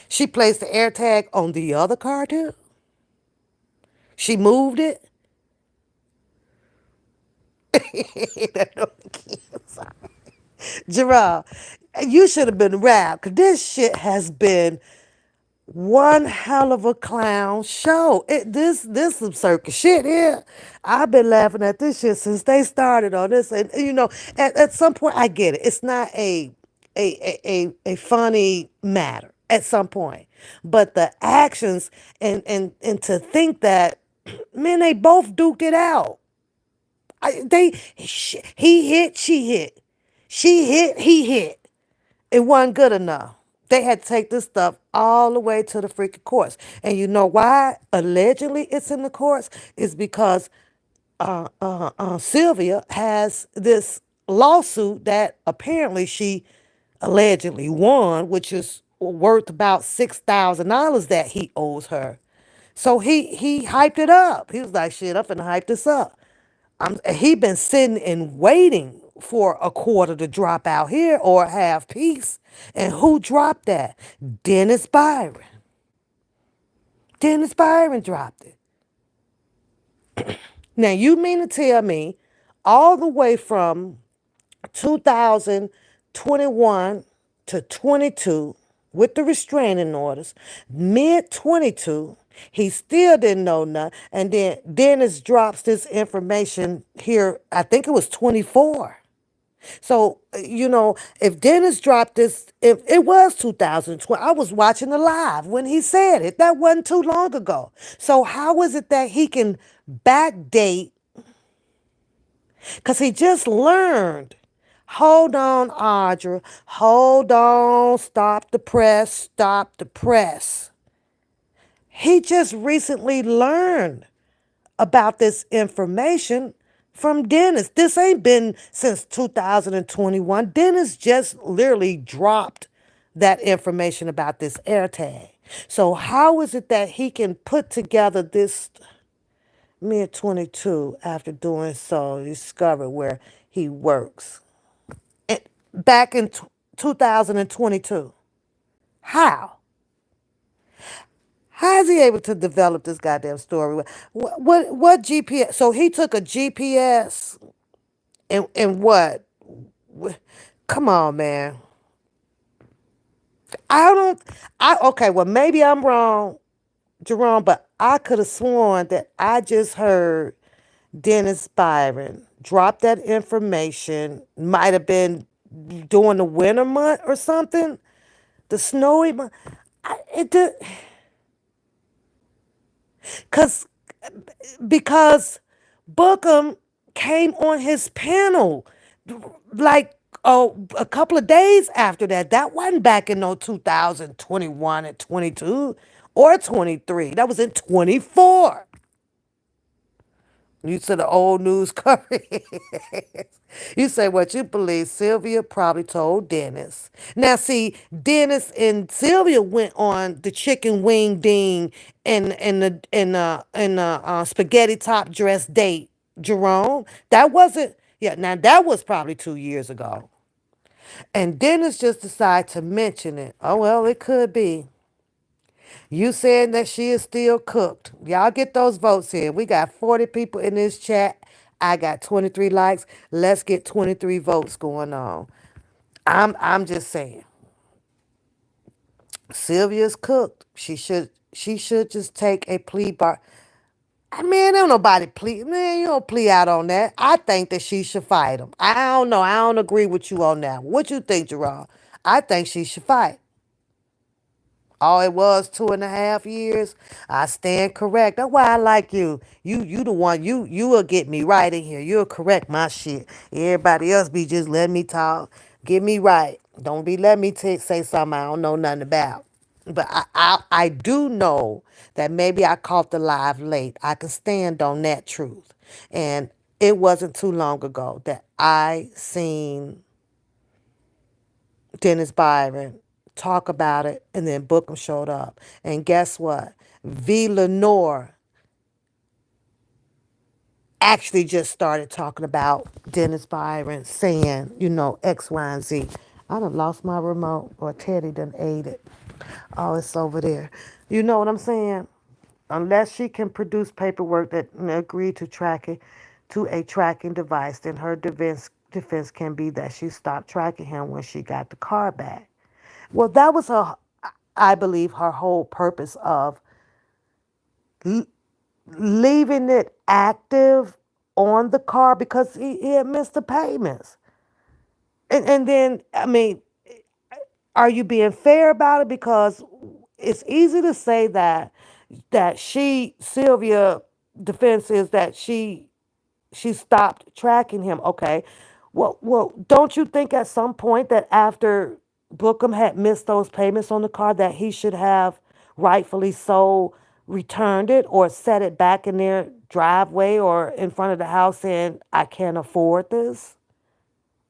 She placed the AirTag on the other car too? She moved it? Gerard, you should have been wrapped because this shit has been one hell of a clown show. This some circus shit here. I've been laughing at this shit since they started on this, and at some point I get it. It's not a funny matter at some point, but the actions and to think that man, they both duked it out. He hit, she hit. She hit, he hit. It wasn't good enough. They had to take this stuff all the way to the freaking courts. And you know why allegedly it's in the courts? Is because Sylvia has this lawsuit that apparently she allegedly won, which is worth about $6,000 that he owes her. So he hyped it up. He was like, "Shit, I'm finna hype this up." He been sitting and waiting for a quarter to drop out here or half piece. And who dropped that? Dennis Byron. Dennis Byron dropped it. Now you mean to tell me all the way from 2021 to 22 with the restraining orders, mid 22, he still didn't know nothing. And then Dennis drops this information here, I think it was 24. So, if Dennis dropped this, if it was 2020, I was watching the live when he said it. That wasn't too long ago. So, how is it that he can backdate? Because he just learned. Hold on, Audra. Hold on. Stop the press. Stop the press. He just recently learned about this information from Dennis. This ain't been since 2021. Dennis just literally dropped that information about this AirTag. So how is it that he can put together this mid 22 after doing so, discover where he works? And back in 2022. How? How is he able to develop this goddamn story? What GPS? So he took a GPS and what? Come on, man. I don't. I okay. Well, maybe I'm wrong, Jerome, but I could have sworn that I just heard Dennis Byron drop that information. Might have been during the winter month or something, the snowy month. It did, cause because Bookham came on his panel like a couple of days after that. That wasn't back in no 2021 and 22 or 23. That was in 24. You said the old news coverage. You say what you believe. Sylvia probably told Dennis. Now, see, Dennis and Sylvia went on the chicken wing ding and the spaghetti top dress date. Jerome, that wasn't. Yeah, now that was probably 2 years ago. And Dennis just decided to mention it. Oh well, it could be. You saying that she is still cooked. Y'all get those votes in. We got 40 people in this chat. I got 23 likes. Let's get 23 votes going on. I'm just saying. Sylvia's cooked. She should just take a plea bar. I mean, don't nobody plea. Man, you don't plea out on that. I think that she should fight him. I don't know. I don't agree with you on that. What you think, Gerard? I think she should fight. Oh, it was 2.5 years. I stand correct. That's why I like you. You the one. You will get me right in here. You'll correct my shit. Everybody else be just letting me talk. Get me right. Don't be letting me say something I don't know nothing about. But I do know that maybe I caught the live late. I can stand on that truth. And it wasn't too long ago that I seen Dennis Byron talk about it, and then Bookham showed up. And guess what? V. Lenore actually just started talking about Dennis Byron saying, X, Y, and Z. I done lost my remote, or Teddy done ate it. Oh, it's over there. You know what I'm saying? Unless she can produce paperwork that agree to track it to a tracking device, then her defense can be that she stopped tracking him when she got the car back. Well, that was her, I believe, her whole purpose of leaving it active on the car because he had missed the payments. And then, I mean, are you being fair about it? Because it's easy to say that Sylvia defense is that she stopped tracking him. Okay. Well, don't you think at some point that after Bookham had missed those payments on the car that he should have rightfully so returned it or set it back in their driveway or in front of the house saying, I can't afford this?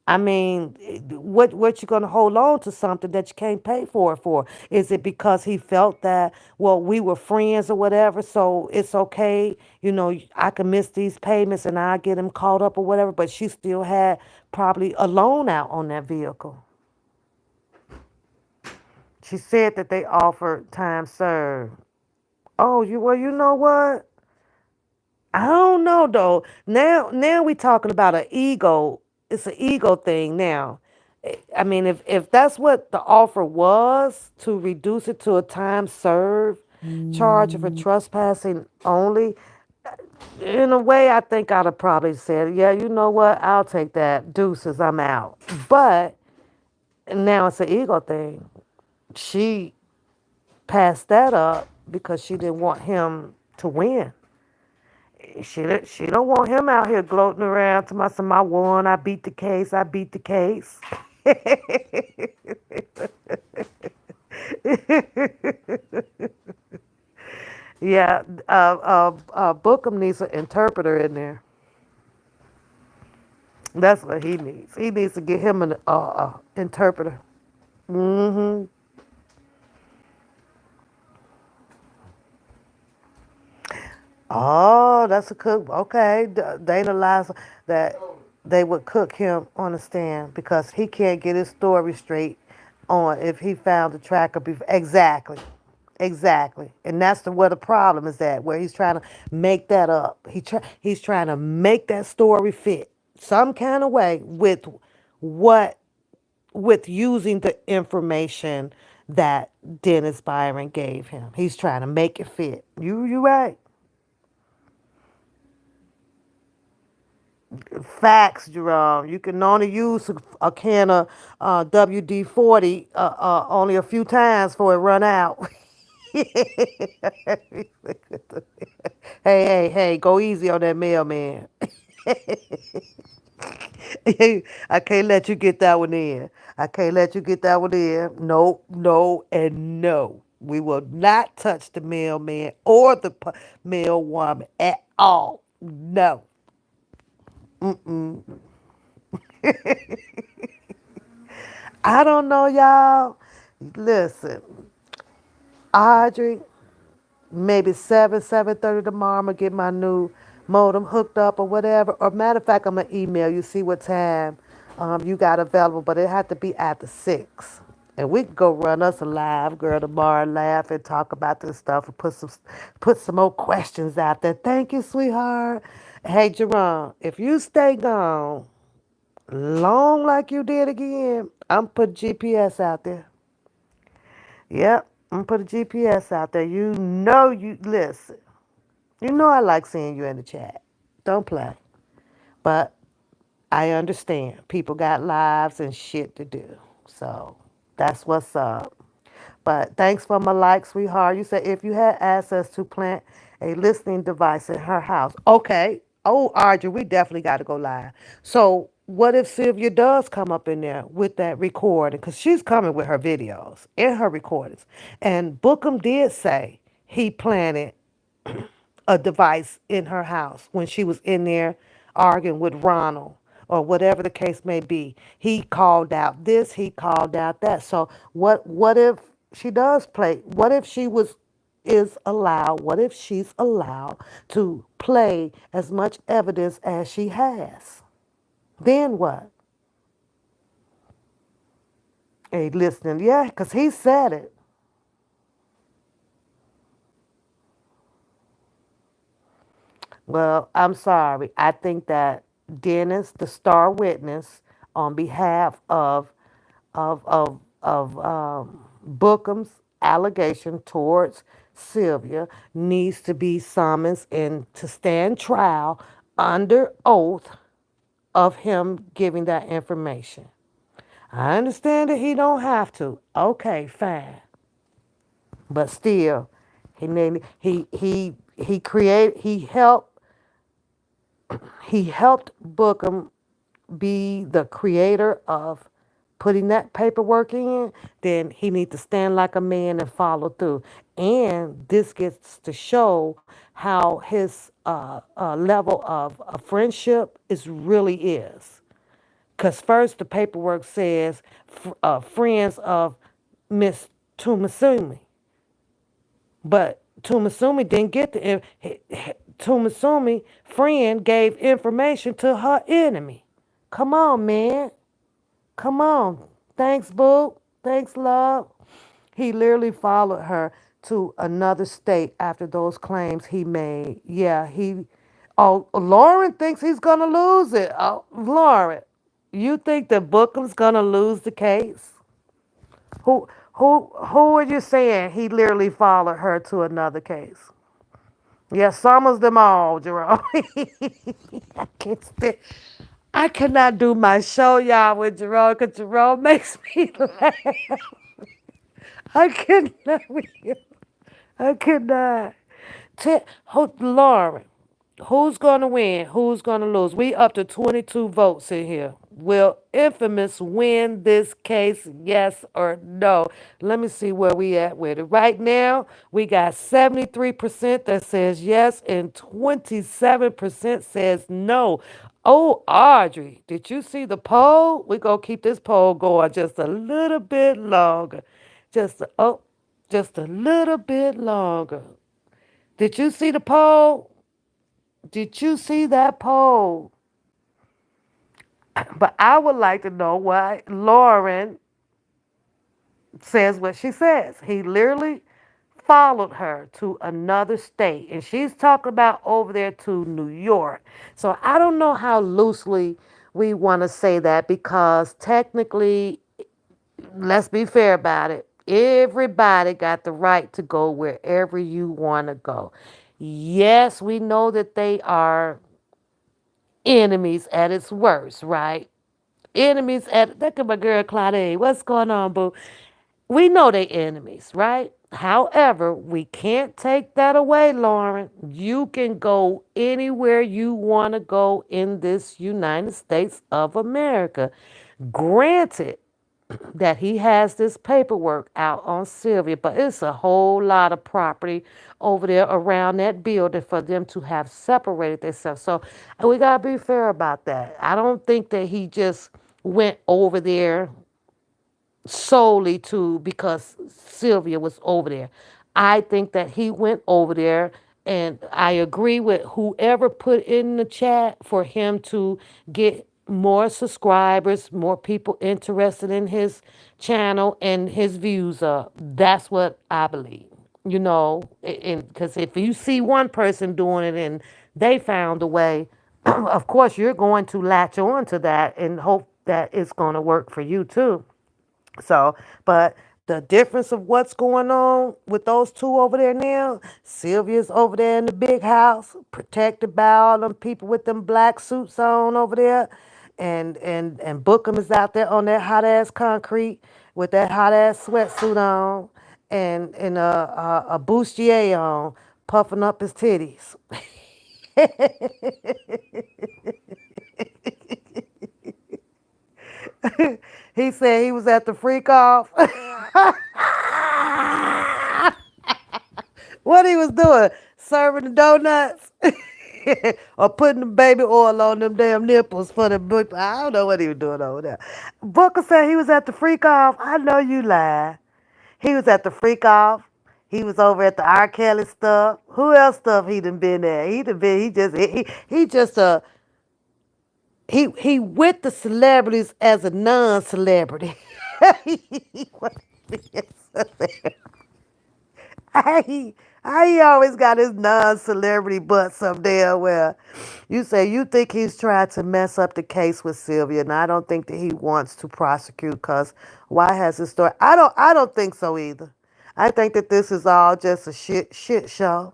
I mean, what you gonna hold on to something that you can't pay for it for? Is it because he felt that, well, we were friends or whatever, so it's okay, I can miss these payments and I get him caught up or whatever, but she still had probably a loan out on that vehicle. She said that they offered time served. Oh, you know what? I don't know though. Now we talking about an ego. It's an ego thing now. I mean, if that's what the offer was to reduce it to a time served charge of a trespassing only, in a way, I think I'd have probably said, yeah, you know what? I'll take that. Deuces, I'm out. But now it's an ego thing. She passed that up because she didn't want him to win. She don't want him out here gloating around to my son, I won, I beat the case, I beat the case. Yeah, Bookham needs an interpreter in there. That's what he needs. He needs to get him an interpreter. Hmm. Oh, that's a cook. Okay, Dana lies that they would cook him on the stand because he can't get his story straight on if he found the tracker before. Exactly, exactly, and that's where the problem is at, where he's trying to make that up. He's trying to make that story fit some kind of way what with using the information that Dennis Byron gave him. He's trying to make it fit. You right. Facts, Jerome. You can only use a can of WD-40 only a few times before it run out. Hey, hey, go easy on that mailman. I can't let you get that one in. I can't let you get that one in. No, no, and no. We will not touch the mailman or the mail woman at all. No. I don't know, y'all. Listen, Audrey, maybe 7:30 tomorrow, I'm going to get my new modem hooked up or whatever. Or matter of fact, I'm going to email you, see what time you got available. But it had to be after 6. And we can go run us a live, girl, tomorrow, laugh and talk about this stuff and put some more questions out there. Thank you, sweetheart. Hey, Jerome, if you stay gone long like you did again, I'm put GPS out there. Yep, I'm gonna put a GPS out there. You listen. You know I like seeing you in the chat. Don't play. But I understand. People got lives and shit to do. So that's what's up. But thanks for my like, sweetheart. You said if you had access to plant a listening device in her house. Okay. Oh, Audrey, we definitely got to go live. So what if Sylvia does come up in there with that recording? Because she's coming with her videos and her recordings. And Bookham did say he planted a device in her house when she was in there arguing with Ronald or whatever the case may be. He called out this, he called out that. So what if she does play? What if what if she's allowed to play as much evidence as she has? Then what? Hey, listening, yeah, because he said it. Well, I'm sorry. I think that Dennis, the star witness, on behalf of Bookham's allegation towards Sylvia, needs to be summoned and to stand trial under oath of him giving that information. I understand that he don't have to. Okay, fine. But still, he helped Bookham be the creator of putting that paperwork in, then he needs to stand like a man and follow through. And this gets to show how his level of friendship is really is. Because first the paperwork says friends of Miss Tumasumi. But Tumasumi didn't get Tumasumi friend gave information to her enemy. Come on, man. Come on. Thanks, boo. Thanks, love. He literally followed her to another state after those claims he made. Yeah, he. Oh, Lauren thinks he's gonna lose it. Oh, Lauren, you think that Bookham's gonna lose the case? Who are you saying he literally followed her to another case? Yeah, summons them all, Jerome. I can't stand. I cannot do my show, y'all, with Jerome, because Jerome makes me laugh. I cannot with you. I cannot. Lauren, who's going to win? Who's going to lose? We up to 22 votes in here. Will Infamous win this case, yes or no? Let me see where we at with it. Right now, we got 73% that says yes and 27% says no. Oh, Audrey, did you see the poll? We're going to keep this poll going just a little bit longer. Just a little bit longer. Did you see the poll? Did you see that poll? But I would like to know why Lauren says what she says. He literally followed her to another state, and she's talking about over there to New York. So I don't know how loosely we want to say that because technically, let's be fair about it. Everybody got the right to go wherever you want to go. Yes, we know that they are enemies at its worst, right? Enemies at look at my girl Claudine. What's going on, boo? We know they enemies, right? However, we can't take that away, Lauren. You can go anywhere you want to go in this United States of America. Granted, that he has this paperwork out on Sylvia, but it's a whole lot of property over there around that building for them to have separated themselves. So we gotta be fair about that. I don't think that he just went over there solely to because Sylvia was over there. I think that he went over there, and I agree with whoever put in the chat for him to get more subscribers, more people interested in his channel and his views up. That's what I believe. You know, and because if you see one person doing it and they found a way, of course you're going to latch on to that and hope that it's going to work for you too. So, but the difference of what's going on with those two over there now, Sylvia's over there in the big house, protected by all them people with them black suits on over there, and Bookham is out there on that hot ass concrete with that hot ass sweatsuit on, and a bustier on, puffing up his titties. He said he was at the freak off. What he was doing? Serving the donuts? Or putting the baby oil on them damn nipples for the book. I don't know what he was doing over there. Booker said he was at the freak off. I know you lie. He was at the freak off. He was over at the R. Kelly stuff. Who else stuff he done been there? He done been, he just he with the celebrities as a non-celebrity. He wasn't being celeb- he always got his non-celebrity butt some damn well. You say you think he's trying to mess up the case with Sylvia, and I don't think that he wants to prosecute because why has his story? I don't think so either. I think that this is all just a shit show.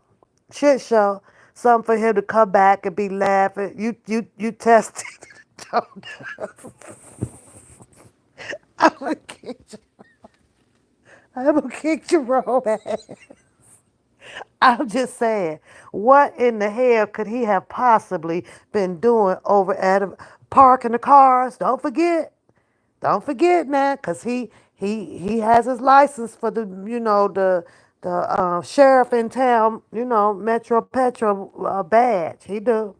Shit show. Something for him to come back and be laughing. You tested. I'm gonna kick I'm gonna kick Jerome ass. I'm just saying, what in the hell could he have possibly been doing over at parking the cars? Don't forget, Don't forget now, cause he has his license for the sheriff in town, Metro Petro badge. He do.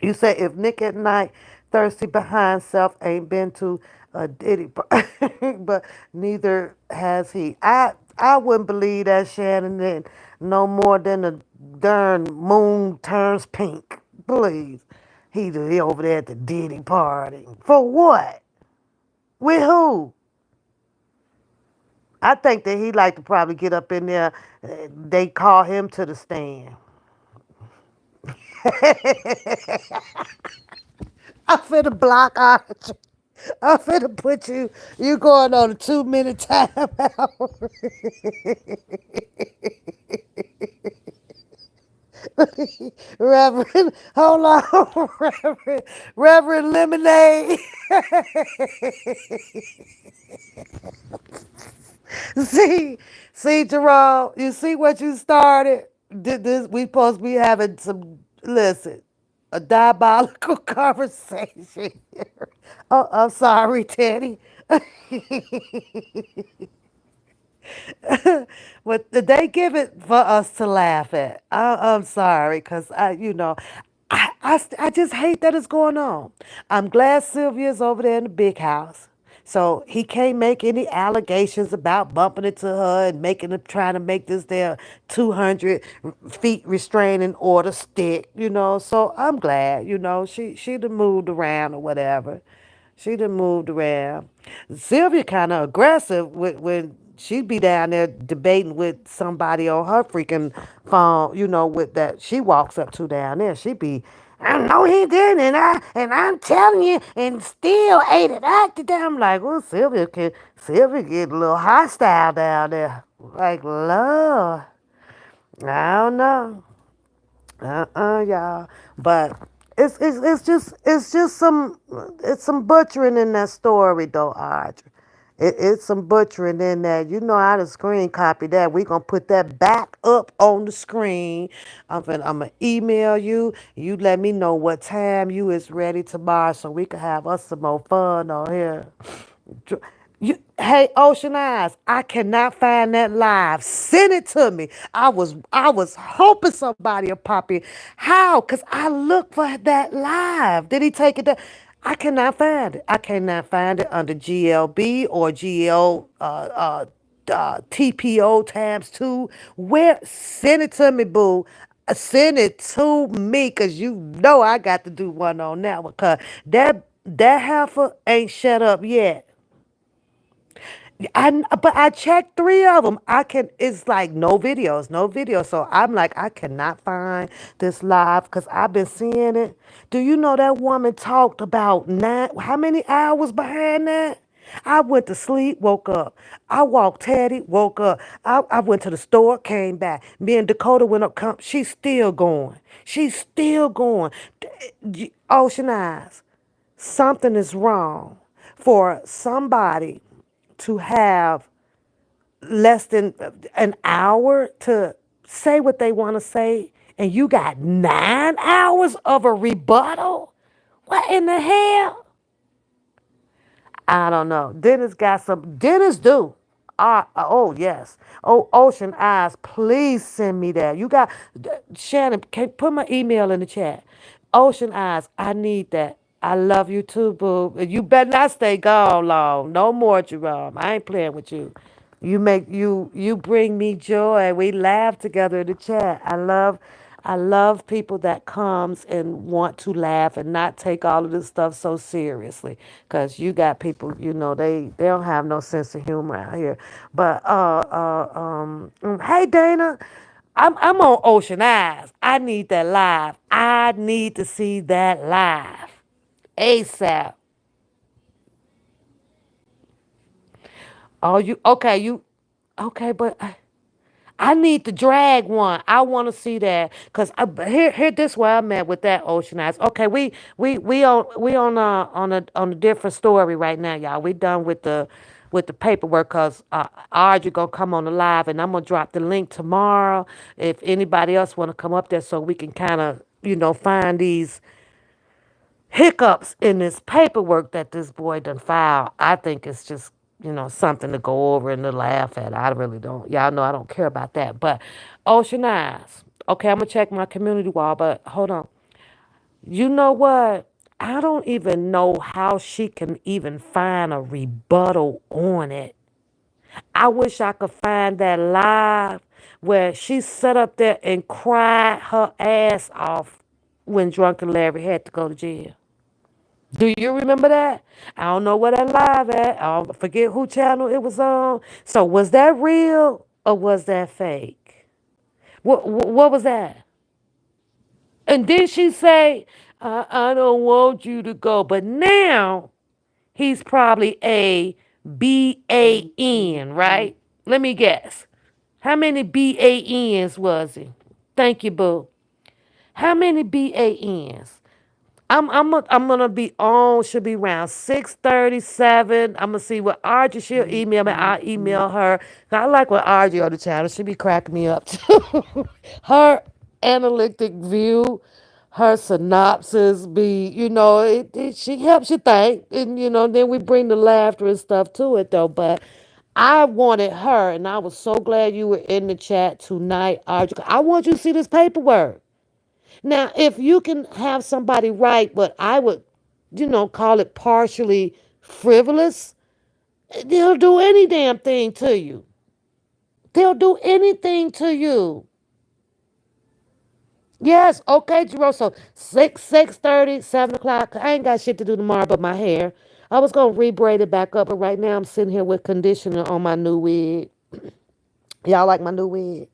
You say if Nick at Night, thirsty behind self, ain't been to a Diddy, but neither has he. I wouldn't believe that Shannon then no more than the darn moon turns pink. Please, he over there at the Diddy party for what? With who? I think that he like to probably get up in there. They call him to the stand. I'm finna block out. I'm finna put you going on a 2 minute timeout. Reverend, hold on, Reverend Lemonade. see, see, Jerome, you see what you started? We supposed to be having some, listen, a diabolical conversation. Oh, I'm sorry, Teddy. But they give it for us to laugh at. I'm sorry, because I just hate that it's going on. I'm glad Sylvia's over there in the big house. So he can't make any allegations about bumping into her and trying to make this their 200 feet restraining order stick, So I'm glad, she'd have moved around or whatever. She done moved around. Sylvia kind of aggressive when she'd be down there debating with somebody on her freaking phone, with that she walks up to down there. She'd be, I know he didn't, and I'm telling you, and still ate it acted down. I'm like, well, Sylvia get a little hostile down there. Like, Lord, I don't know. Y'all. But it's just some butchering in that story though, Audrey. It's some butchering in that. You know how to screen copy that. We gonna put that back up on the screen. I'm gonna email you. You let me know what time you is ready tomorrow so we can have us some more fun on here. Hey, Ocean Eyes, I cannot find that live. Send it to me. I was hoping somebody would pop in. How? Cause I looked for that live. Did he take it down? I cannot find it. I cannot find it under GLB or GL TPO tabs two. Where? Send it to me, boo. Send it to me, cause you know I got to do one on that one. Cause that heifer ain't shut up yet. But I checked three of them. It's like no videos, no videos. So I'm like, I cannot find this live because I've been seeing it. Do you know that woman talked about how many hours behind that? I went to sleep, woke up. I walked Teddy, woke up. I went to the store, came back. Me and Dakota went up. She's still going. She's still going. Ocean Eyes. Something is wrong for somebody to have less than an hour to say what they want to say, and you got 9 hours of a rebuttal? What in the hell? I don't know. Dennis got some. Dennis do. Oh yes. Oh, Ocean Eyes, please send me that. You got Shannon. Can put my email in the chat. Ocean Eyes, I need that. I love you too, boo. You better not stay gone long. No more, Jerome. I ain't playing with you. You bring me joy. We laugh together in the chat. I love people that comes and want to laugh and not take all of this stuff so seriously. Cause you got people, they don't have no sense of humor out here. But hey Dana, I'm on Ocean Eyes. I need that live. I need to see that live. ASAP. Oh, okay, but I need to drag one. I want to see that because here this where I'm at with that Ocean Eyes. Okay, we on a different story right now, y'all. We done with the paperwork because Audrey gonna come on the live and I'm gonna drop the link tomorrow. If anybody else want to come up there so we can kind of find these hiccups in this paperwork that this boy done filed. I think it's just, something to go over and to laugh at. I really don't. Y'all know I don't care about that. But Ocean Eyes. Okay, I'm going to check my community wall, but hold on. You know what? I don't even know how she can even find a rebuttal on it. I wish I could find that live where she sat up there and cried her ass off when Drunken Larry had to go to jail. Do you remember that? I don't know where that live at. I don't forget who channel it was on. So was that real or was that fake? What was that? And then she say, I don't want you to go. But now he's probably a BAN, right? Let me guess. How many BANs was he? Thank you, boo. How many BANs? I'm gonna be on. Should be around 6:37. I'm gonna see what Archie she'll email me. I'll email her. I like what Archie on the channel. She be cracking me up too. Her analytic view, her synopsis be, she helps you think, and then we bring the laughter and stuff to it though. But I wanted her, and I was so glad you were in the chat tonight, Archie. I want you to see this paperwork. Now, if you can have somebody write what I would, call it partially frivolous, they'll do any damn thing to you. They'll do anything to you. Yes, okay, Jerome. So 6:30, 7 o'clock. I ain't got shit to do tomorrow but my hair. I was gonna rebraid it back up, but right now I'm sitting here with conditioner on my new wig. Y'all like my new wig?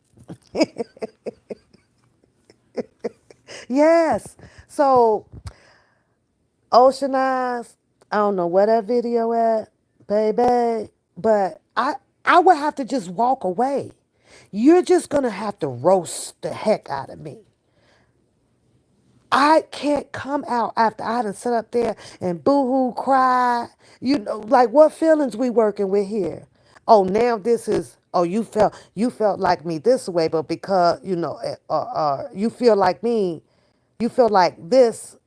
Yes. So Ocean Eyes, I don't know where that video at, baby, but I would have to just walk away. You're just gonna have to roast the heck out of me. I can't come out after I done sit up there and boo-hoo cry. Like what feelings we working with here? Oh, now this is. Oh, you felt like me this way, but because you feel like me, you feel like this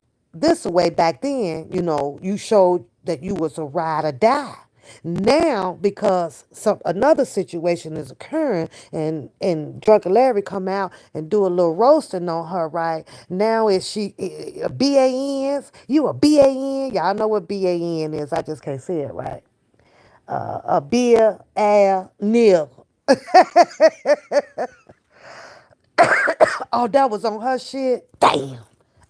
way back then. You showed that you was a ride or die. Now, because another situation is occurring, and Drunken Larry come out and do a little roasting on her, right? Now is she BANs? You a BAN? Y'all know what BAN is. I just can't say it right. A beer, air, nil. Oh, that was on her shit? Damn.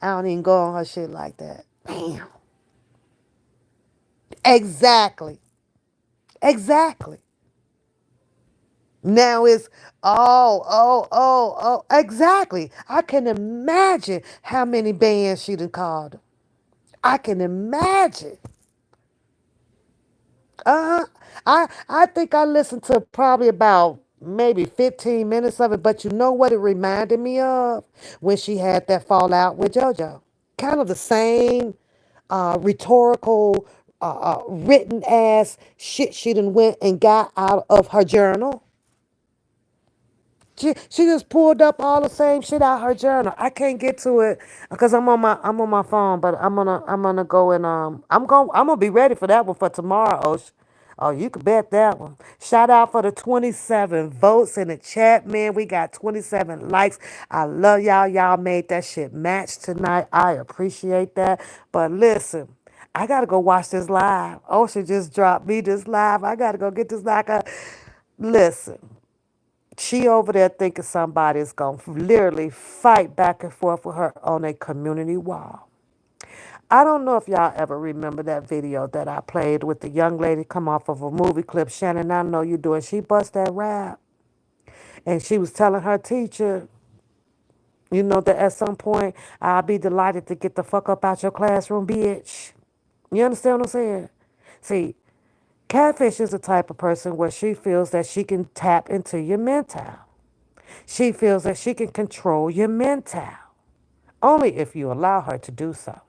I don't even go on her shit like that. Damn. Exactly. Exactly. Now it's exactly. I can imagine how many bands she done called. I can imagine. Uh-huh. I think I listened to probably about maybe 15 minutes of it, but you know what it reminded me of? When she had that fallout with JoJo. Kind of the same rhetorical, written ass shit she done went and got out of her journal. She just pulled up all the same shit out her journal. I can't get to it because I'm on my phone, but I'm gonna go and I'm gonna be ready for that one for tomorrow. Oh, you can bet that one. Shout out for the 27 votes in the chat, man. We got 27 likes. I love y'all. Y'all made that shit match tonight. I appreciate that. But listen, I gotta go watch this live. Ocean just dropped me this live. I gotta go get this live. Listen. She over there thinking somebody's going to literally fight back and forth with her on a community wall. I don't know if y'all ever remember that video that I played with the young lady come off of a movie clip. Shannon, I know you do it. She bust that rap. And she was telling her teacher, that at some point, I'll be delighted to get the fuck up out your classroom, bitch. You understand what I'm saying? See, Catfish is the type of person where she feels that she can tap into your mental. She feels that she can control your mental, only if you allow her to do so.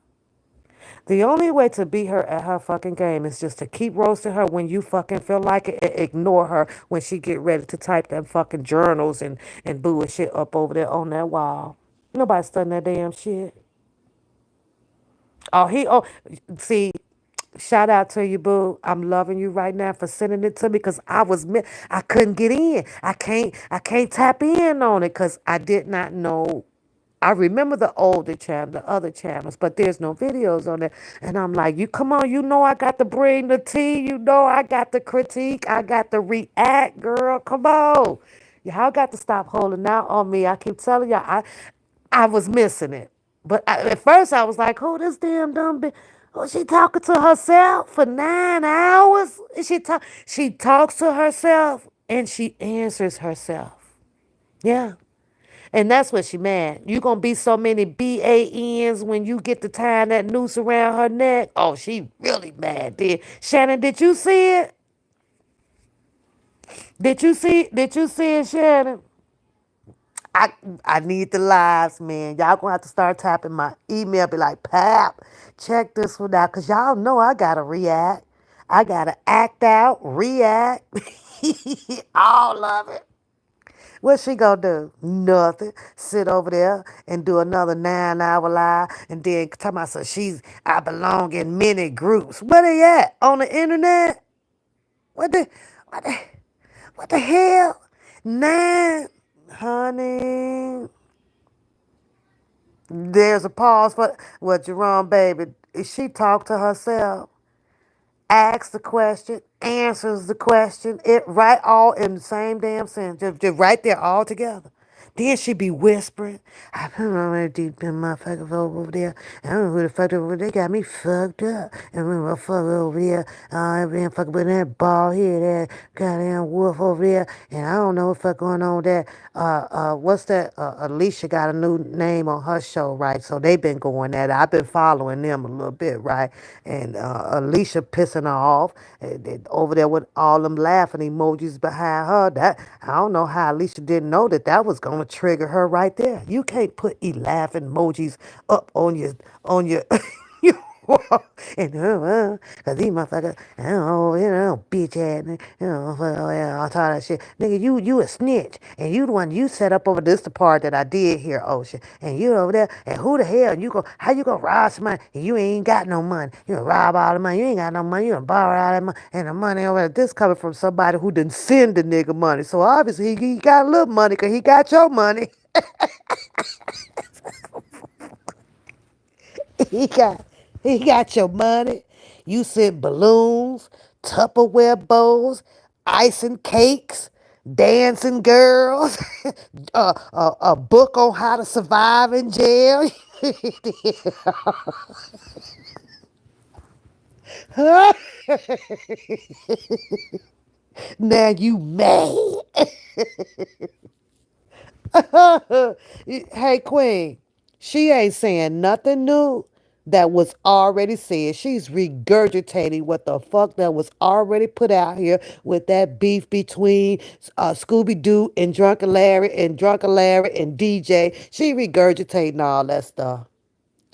The only way to beat her at her fucking game is just to keep roasting her when you fucking feel like it and ignore her when she get ready to type them fucking journals and bullshit up over there on that wall. Nobody studying that damn shit. Oh, see, shout out to you, boo. I'm loving you right now for sending it to me because I couldn't get in. I can't tap in on it because I did not know. I remember the older channel, the other channels, but there's no videos on there. And I'm like, you come on, I got to bring the tea, I got to critique, I got to react, girl. Come on. Y'all got to stop holding out on me. I keep telling y'all, I was missing it. But at first I was like, oh, this damn dumb bitch. Oh, she talking to herself for 9 hours. She talks to herself and she answers herself. Yeah. And that's what she mad. You gonna be so many BANs when you get to tying that noose around her neck. Oh, she really mad. Shannon, did you see it? Did you see it, Shannon? I I need the lives, man. Y'all gonna have to start tapping my email. Be like, Pap, check this one out, cause y'all know I gotta react. I gotta act out, react, all of it. What she gonna do? Nothing. Sit over there and do another 9 hour live, and then talk about so I belong in many groups. Where they at? On the internet? What the what the what the hell? Nine, honey. There's a pause for what Jerome, baby. She talked to herself, asks the question, answers the question, it right all in the same damn sentence, just right there all together. Then she be whispering, I don't know where deep them motherfuckers over there. I don't know who the fuck over there got me fucked up. And we were fuck over there. I've been fucking with that bald head, that goddamn wolf over there. And I don't know what fuck going on with that. What's that? Alicia got a new name on her show, right? So they been going at it. I've been following them a little bit, right? And Alicia pissing her off over there with all them laughing emojis behind her. That I don't know how Alicia didn't know that was gonna trigger her right there. You can't put laughing emojis up on your you and cause these motherfuckers, I don't know, bitch ass, all that shit. Nigga, you a snitch, and you the one you set up over this the part that I did here, Ocean, and you over there, and who the hell how you gonna rob somebody, and you ain't got no money, you gonna rob all the money, you ain't got no money, you gonna borrow all that money, and the money over there, this coming from somebody who didn't send the nigga money, so obviously he got a little money, cause he got your money. He got he got your money. You sent balloons, Tupperware bowls, icing cakes, dancing girls, a book on how to survive in jail. Now you mad. Hey, Queen, she ain't saying nothing new that was already said. She's regurgitating what the fuck that was already put out here with that beef between Scooby Doo and Drunken Larry and DJ. She regurgitating all that stuff.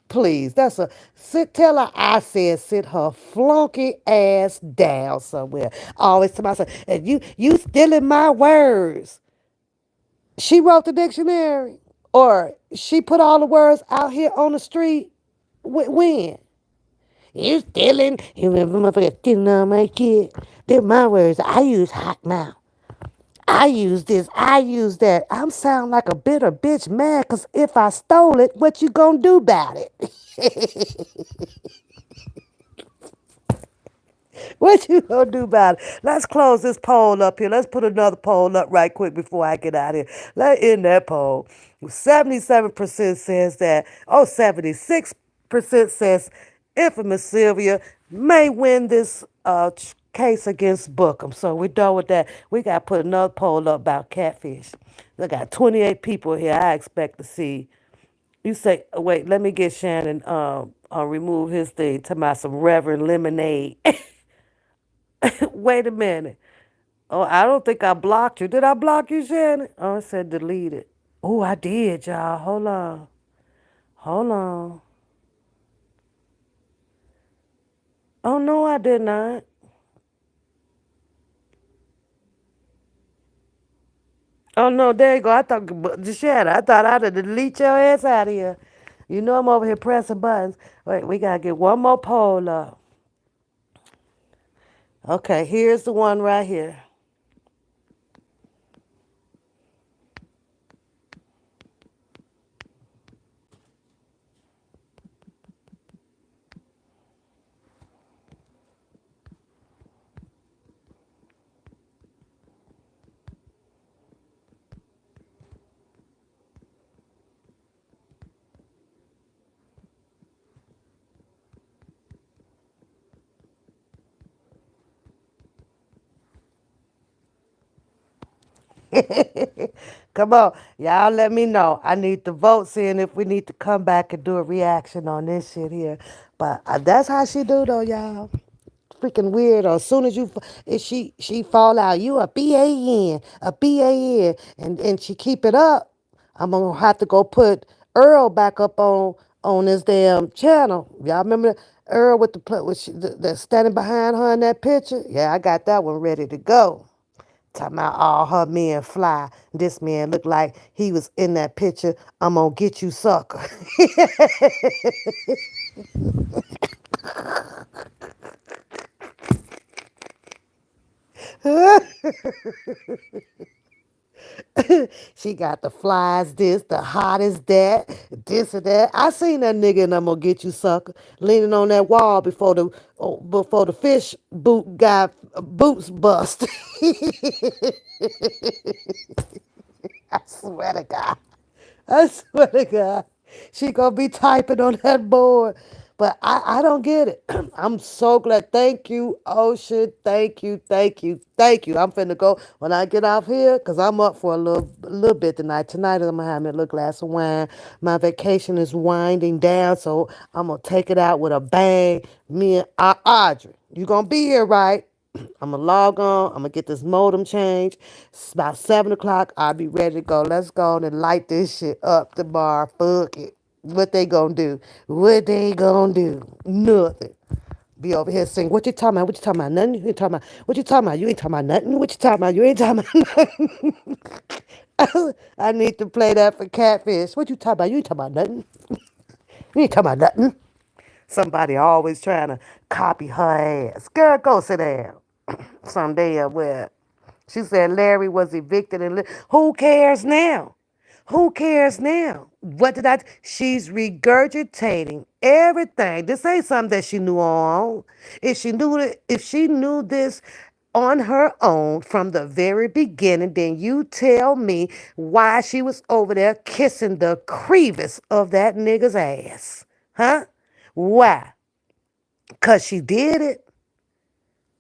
Please, tell her I said sit her flunky ass down somewhere. Always to myself, and you stealing my words. She wrote the dictionary, or she put all the words out here on the street. When you stealing, you motherfucker stealing on my kid. They're my words. I use hot mouth. I use this. I use that. I'm sound like a bitter bitch mad because if I stole it, what you gonna do about it? What you gonna do about it? Let's close this poll up here. Let's put another poll up right quick before I get out of here. Let's end that poll. 77% says that, 76% says infamous Sylvia may win this case against Bookham. So we're done with that. We got to put another poll up about catfish. I got 28 people here I expect to see. You say, wait, let me get Shannon remove his thing. Talking about some Reverend Lemonade. Wait a minute. Oh, I don't think I blocked you. Did I block you, Shannon? Oh, it said delete it. Oh, I did, y'all. Hold on. Hold on. Oh, no, I did not. Oh, no, there you go. I thought, Shannon, I thought I'd delete your ass out of here. You know I'm over here pressing buttons. Wait, we gotta get one more poll up. Okay, here's the one right here. Come on, y'all let me know. I need the votes in if we need to come back and do a reaction on this shit here. But that's how she do though, y'all. Freaking weirdo. As soon as if she fall out, you a BAN, a BAN, and she keep it up. I'm gonna have to go put Earl back up on this damn channel. Y'all remember Earl with the standing behind her in that picture? Yeah, I got that one ready to go. Talking about all her men fly. This man looked like he was in that picture. I'm gonna get you, sucker. She got the flies, this, the hottest that, this or that. I seen that nigga and I'm gonna get you, sucker, leaning on that wall before the fish boot got boots bust. I swear to God. I swear to God, she gonna be typing on that board. But I don't get it. I'm so glad. Thank you, Ocean. Thank you, thank you, thank you. I'm finna go when I get off here, cause I'm up for a little bit tonight. Tonight I'm gonna have me a little glass of wine. My vacation is winding down, so I'm gonna take it out with a bang. Me and Audrey, you gonna be here, right? I'm gonna log on. I'm gonna get this modem changed. It's about 7 o'clock. I'll be ready to go. Let's go and light this shit up tomorrow. Fuck it. What they gonna do? What they gonna do? Nothing. Be over here singing. What you talking about? What you talking about? Nothing. You ain't talking about. What you talking about? You ain't talking about nothing. What you talking about? You ain't talking about nothing. I need to play that for Catfish. What you talking about? You ain't talking about nothing. You ain't talking about nothing. Somebody always trying to copy her ass. Girl, go sit down. Someday where she said Larry was evicted and who cares now? Who cares now? What did I? She's regurgitating everything. This ain't something that she knew on. If she knew this on her own from the very beginning, then you tell me why she was over there kissing the crevice of that nigga's ass. Huh? Why? Cause she did it.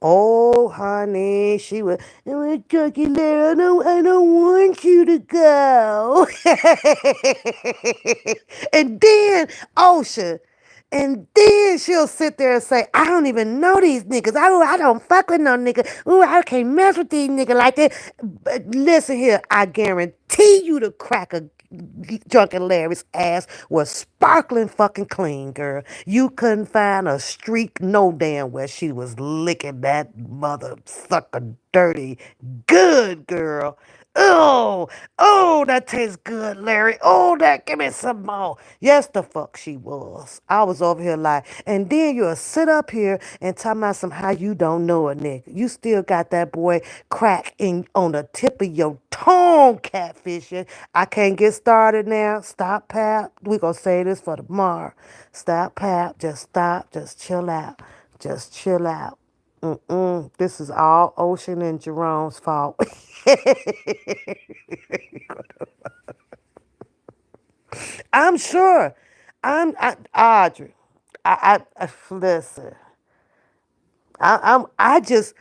Oh, honey, she was, oh, Chucky Larry, I don't want you to go. And then, Ocean, and then she'll sit there and say, I don't even know these niggas. I don't fuck with no nigga. Ooh, I can't mess with these niggas like that. But listen here, I guarantee you the cracker Drunken Larry's ass was sparkling fucking clean, girl. You couldn't find a streak no damn where she was licking that mother sucker dirty good, girl. Oh, oh, that tastes good, Larry. Oh, that give me some more. Yes, the fuck she was. I was over here like, and then you'll sit up here and talk about some how you don't know a nigga. You still got that boy crack in on the tip of your tongue, catfishing. I can't get started now. Stop, pap. We gonna say this for tomorrow. Stop, pap. Just stop. Just chill out. Just chill out. This is all Ocean and Jerome's fault. I'm sure. Audrey. I listen. I just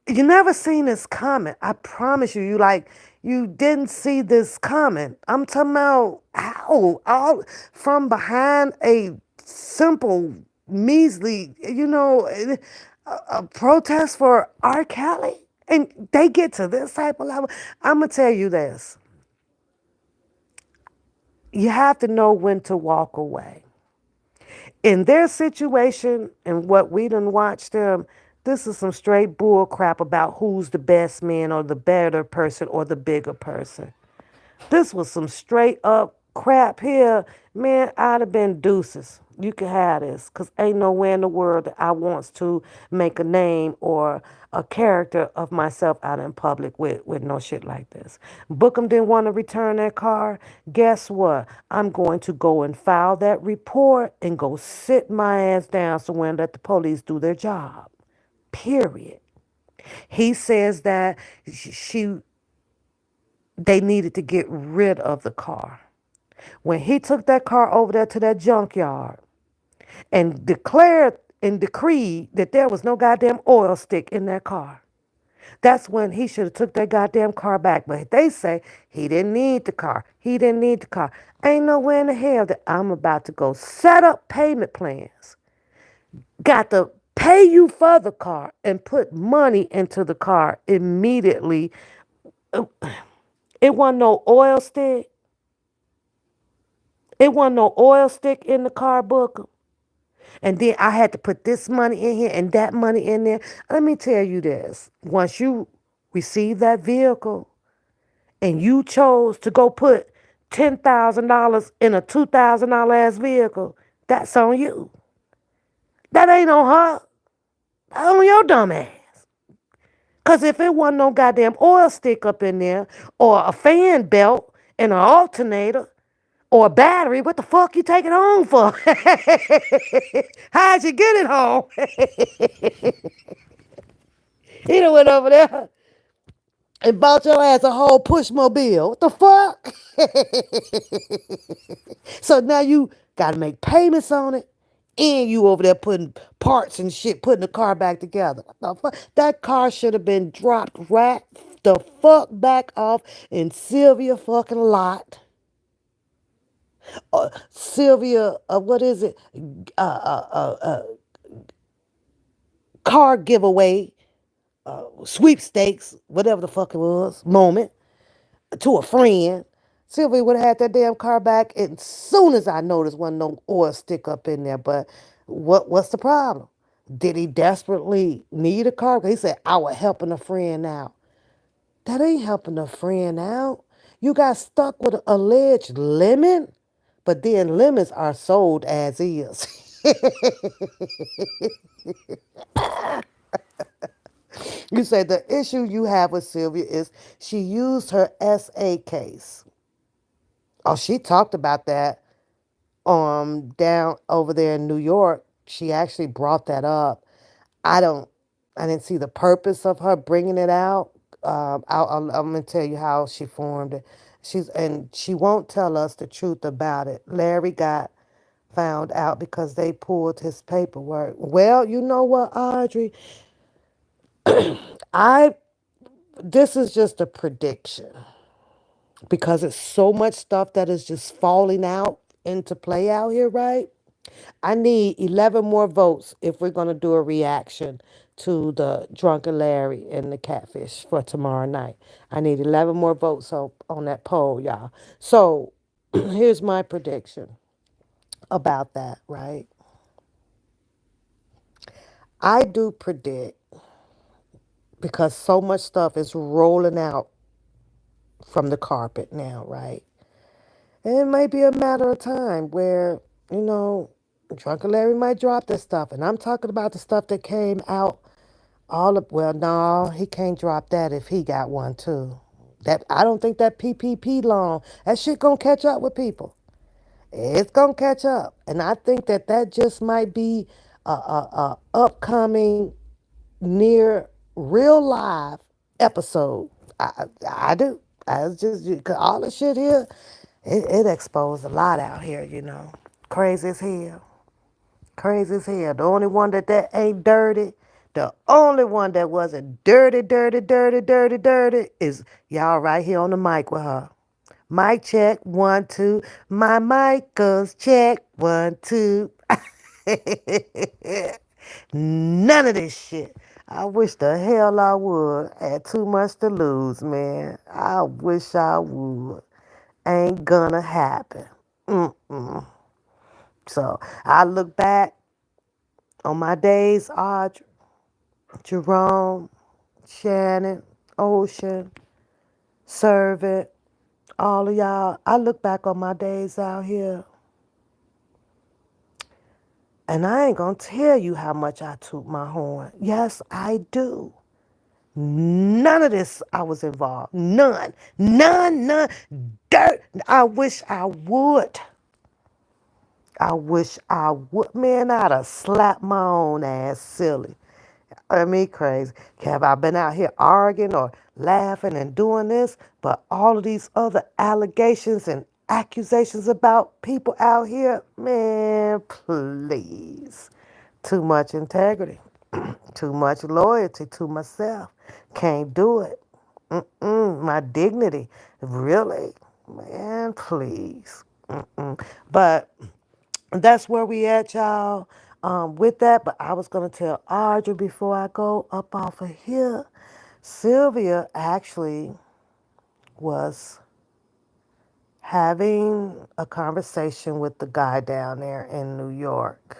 you never seen this coming. I promise you. You didn't see this coming. I'm talking about how all from behind a simple measly, a protest for R. Kelly, and they get to this type of level. I'm gonna tell you this. You have to know when to walk away. In their situation and what we done watched them, this is some straight bull crap about who's the best man or the better person or the bigger person. This was some straight up crap here, man, I'd have been deuces. You can have this, cause ain't nowhere in the world that I wants to make a name or a character of myself out in public with no shit like this. Bookham didn't want to return that car. Guess what? I'm going to go and file that report and go sit my ass down somewhere and let the police do their job. Period. He says that she they needed to get rid of the car. When he took that car over there to that junkyard and declared and decreed that there was no goddamn oil stick in that car, that's when he should have took that goddamn car back. But they say he didn't need the car. He didn't need the car. Ain't nowhere in the hell that I'm about to go set up payment plans. Got to pay you for the car and put money into the car immediately. It wasn't no oil stick. It wasn't no oil stick in the car book. And then I had to put this money in here and that money in there. Let me tell you this. Once you receive that vehicle and you chose to go put $10,000 in a $2,000 ass vehicle, that's on you. That ain't on her. That's on your dumb ass. Because if it wasn't no goddamn oil stick up in there or a fan belt and an alternator, or a battery, what the fuck you take it home for? How'd you get it home? He done went over there and bought your ass a whole push mobile. What the fuck? So now you gotta make payments on it. And you over there putting parts and shit, putting the car back together. What the fuck? That car should have been dropped right the fuck back off in Sylvia fucking lot. Sylvia, what is it? Uh, uh, uh, uh, Car giveaway, sweepstakes, whatever the fuck it was, moment to a friend. Sylvia would have had that damn car back as soon as I noticed wasn't no oil stick up in there. But what's the problem? Did he desperately need a car? He said, I was helping a friend out. That ain't helping a friend out. You got stuck with an alleged lemon, but then lemons are sold as is. You say the issue you have with Sylvia is she used her SA case. Oh, she talked about that down over there in New York. She actually brought that up. I don't I didn't see the purpose of her bringing it out. I'm gonna tell you how she formed it. She won't tell us the truth about it. Larry got found out because they pulled his paperwork. Well, you know what, Audrey? I This is just a prediction because it's so much stuff that is just falling out into play out here, right? I need 11 more votes if we're going to do a reaction to the Drunken Larry and the catfish for tomorrow night. I need 11 more votes on that poll, y'all. So here's my prediction about that, right? I do predict because so much stuff is rolling out from the carpet now, right? And it might be a matter of time where, you know, Drunken Larry might drop this stuff. And I'm talking about the stuff that came out well, no, he can't drop that if he got one too. That I don't think that PPP loan, that shit gonna catch up with people. It's gonna catch up. And I think that just might be a upcoming near real live episode. I do. I just, cause all the shit here, it exposed a lot out here, you know. Crazy as hell. Crazy as hell. The only one that ain't dirty, the only one that wasn't dirty is y'all right here on the mic with her. Mic check, 1, 2. My mic goes check, 1, 2. None of this shit. I wish the hell I would. I had too much to lose, man. I wish I would. Ain't gonna happen. Mm-mm. So I look back on my days, Audrey, Jerome, Shannon, Ocean, Servant, All of y'all, I look back on my days out here, and I ain't gonna tell you how much I toot my horn. Yes, I do. None of this I was involved. None. None. Dirt. I wish I would. I wish I would. Man, I'd have slapped my own ass silly. I mean, crazy. Have I been out here arguing or laughing and doing this? But all of these other allegations and accusations about people out here, man, please. Too much integrity, too much loyalty to myself. Can't do it. My dignity, really, man, please. But that's where we at, y'all. With that, but I was gonna tell Audrey before I go up off of here. Sylvia actually was having a conversation with the guy down there in New York,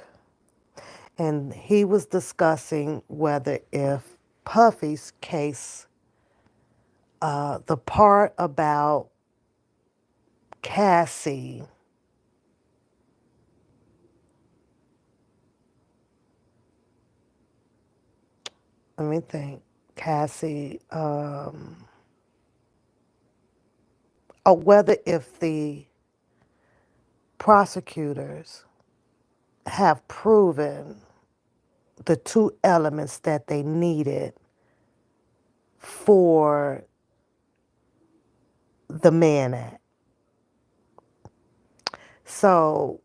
and he was discussing whether if Puffy's case, the part about Cassie, let me think, Cassie, or whether if the prosecutors have proven the two elements that they needed for the Mann Act. So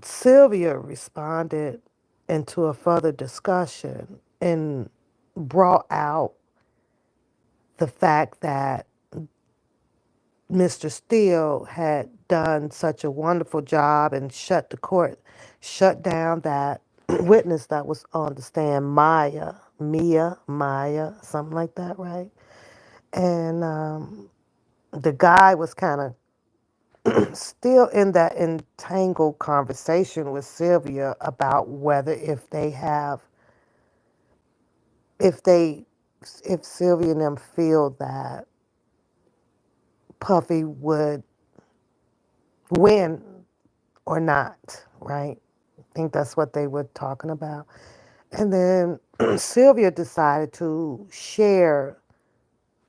Sylvia responded into a further discussion and brought out the fact that Mr. Steele had done such a wonderful job and shut down that witness that was on the stand, Maya, something like that, right? And the guy was kind of still in that entangled conversation with Sylvia about whether if they, if Sylvia and them feel that Puffy would win or not, right? I think that's what they were talking about. And then Sylvia decided to share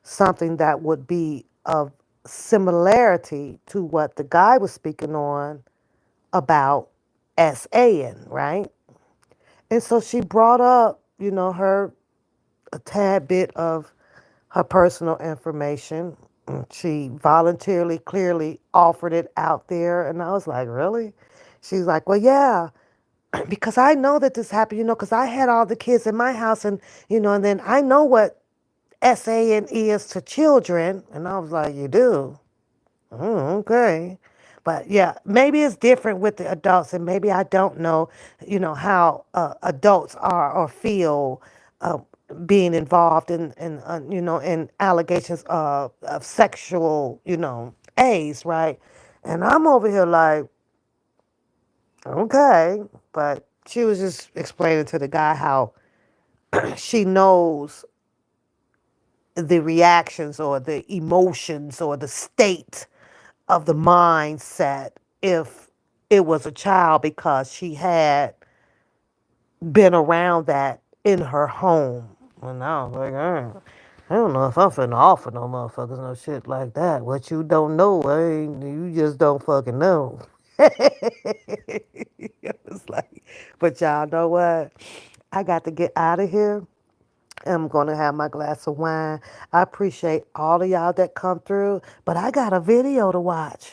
something that would be of similarity to what the guy was speaking on about SAing, right? And so she brought up, her a tad bit of her personal information. She voluntarily, clearly offered it out there. And I was like, really? She's like, well, yeah, because I know that this happened, because I had all the kids in my house and then I know what SAN is to children. And I was like, you do? Okay. But yeah, maybe it's different with the adults, and maybe I don't know, how adults are or feel uh, being involved in allegations of sexual, A's, right? And I'm over here like, okay, but she was just explaining to the guy how she knows the reactions or the emotions or the state of the mindset if it was a child because she had been around that in her home. And I was like, I don't know if I'm finna offer no motherfuckers no shit like that. What you don't know, you just don't fucking know. It's like, but y'all know what? I got to get out of here. I'm going to have my glass of wine. I appreciate all of y'all that come through, but I got a video to watch.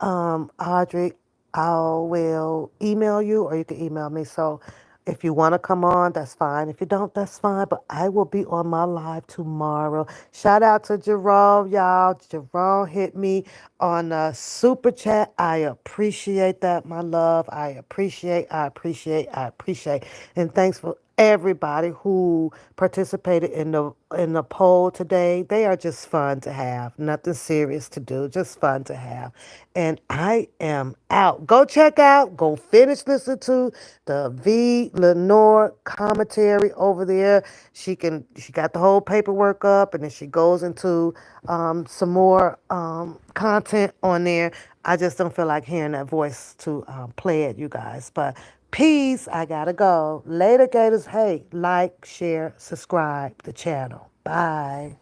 Audrey, I will email you or you can email me. So if you want to come on, that's fine. If you don't, that's fine. But I will be on my live tomorrow. Shout out to Jerome, y'all. Jerome hit me on a super chat. I appreciate that, my love. I appreciate. And thanks for everybody who participated in the poll today. They are just fun to have. Nothing serious to do, just fun to have. And I am out. Go check out, go finish listening to the V Lenore commentary over there. She got the whole paperwork up, and then she goes into some more content on there. I just don't feel like hearing that voice to play it, you guys. But peace. I gotta go. Later, Gators. Hey, like, share, subscribe the channel. Bye.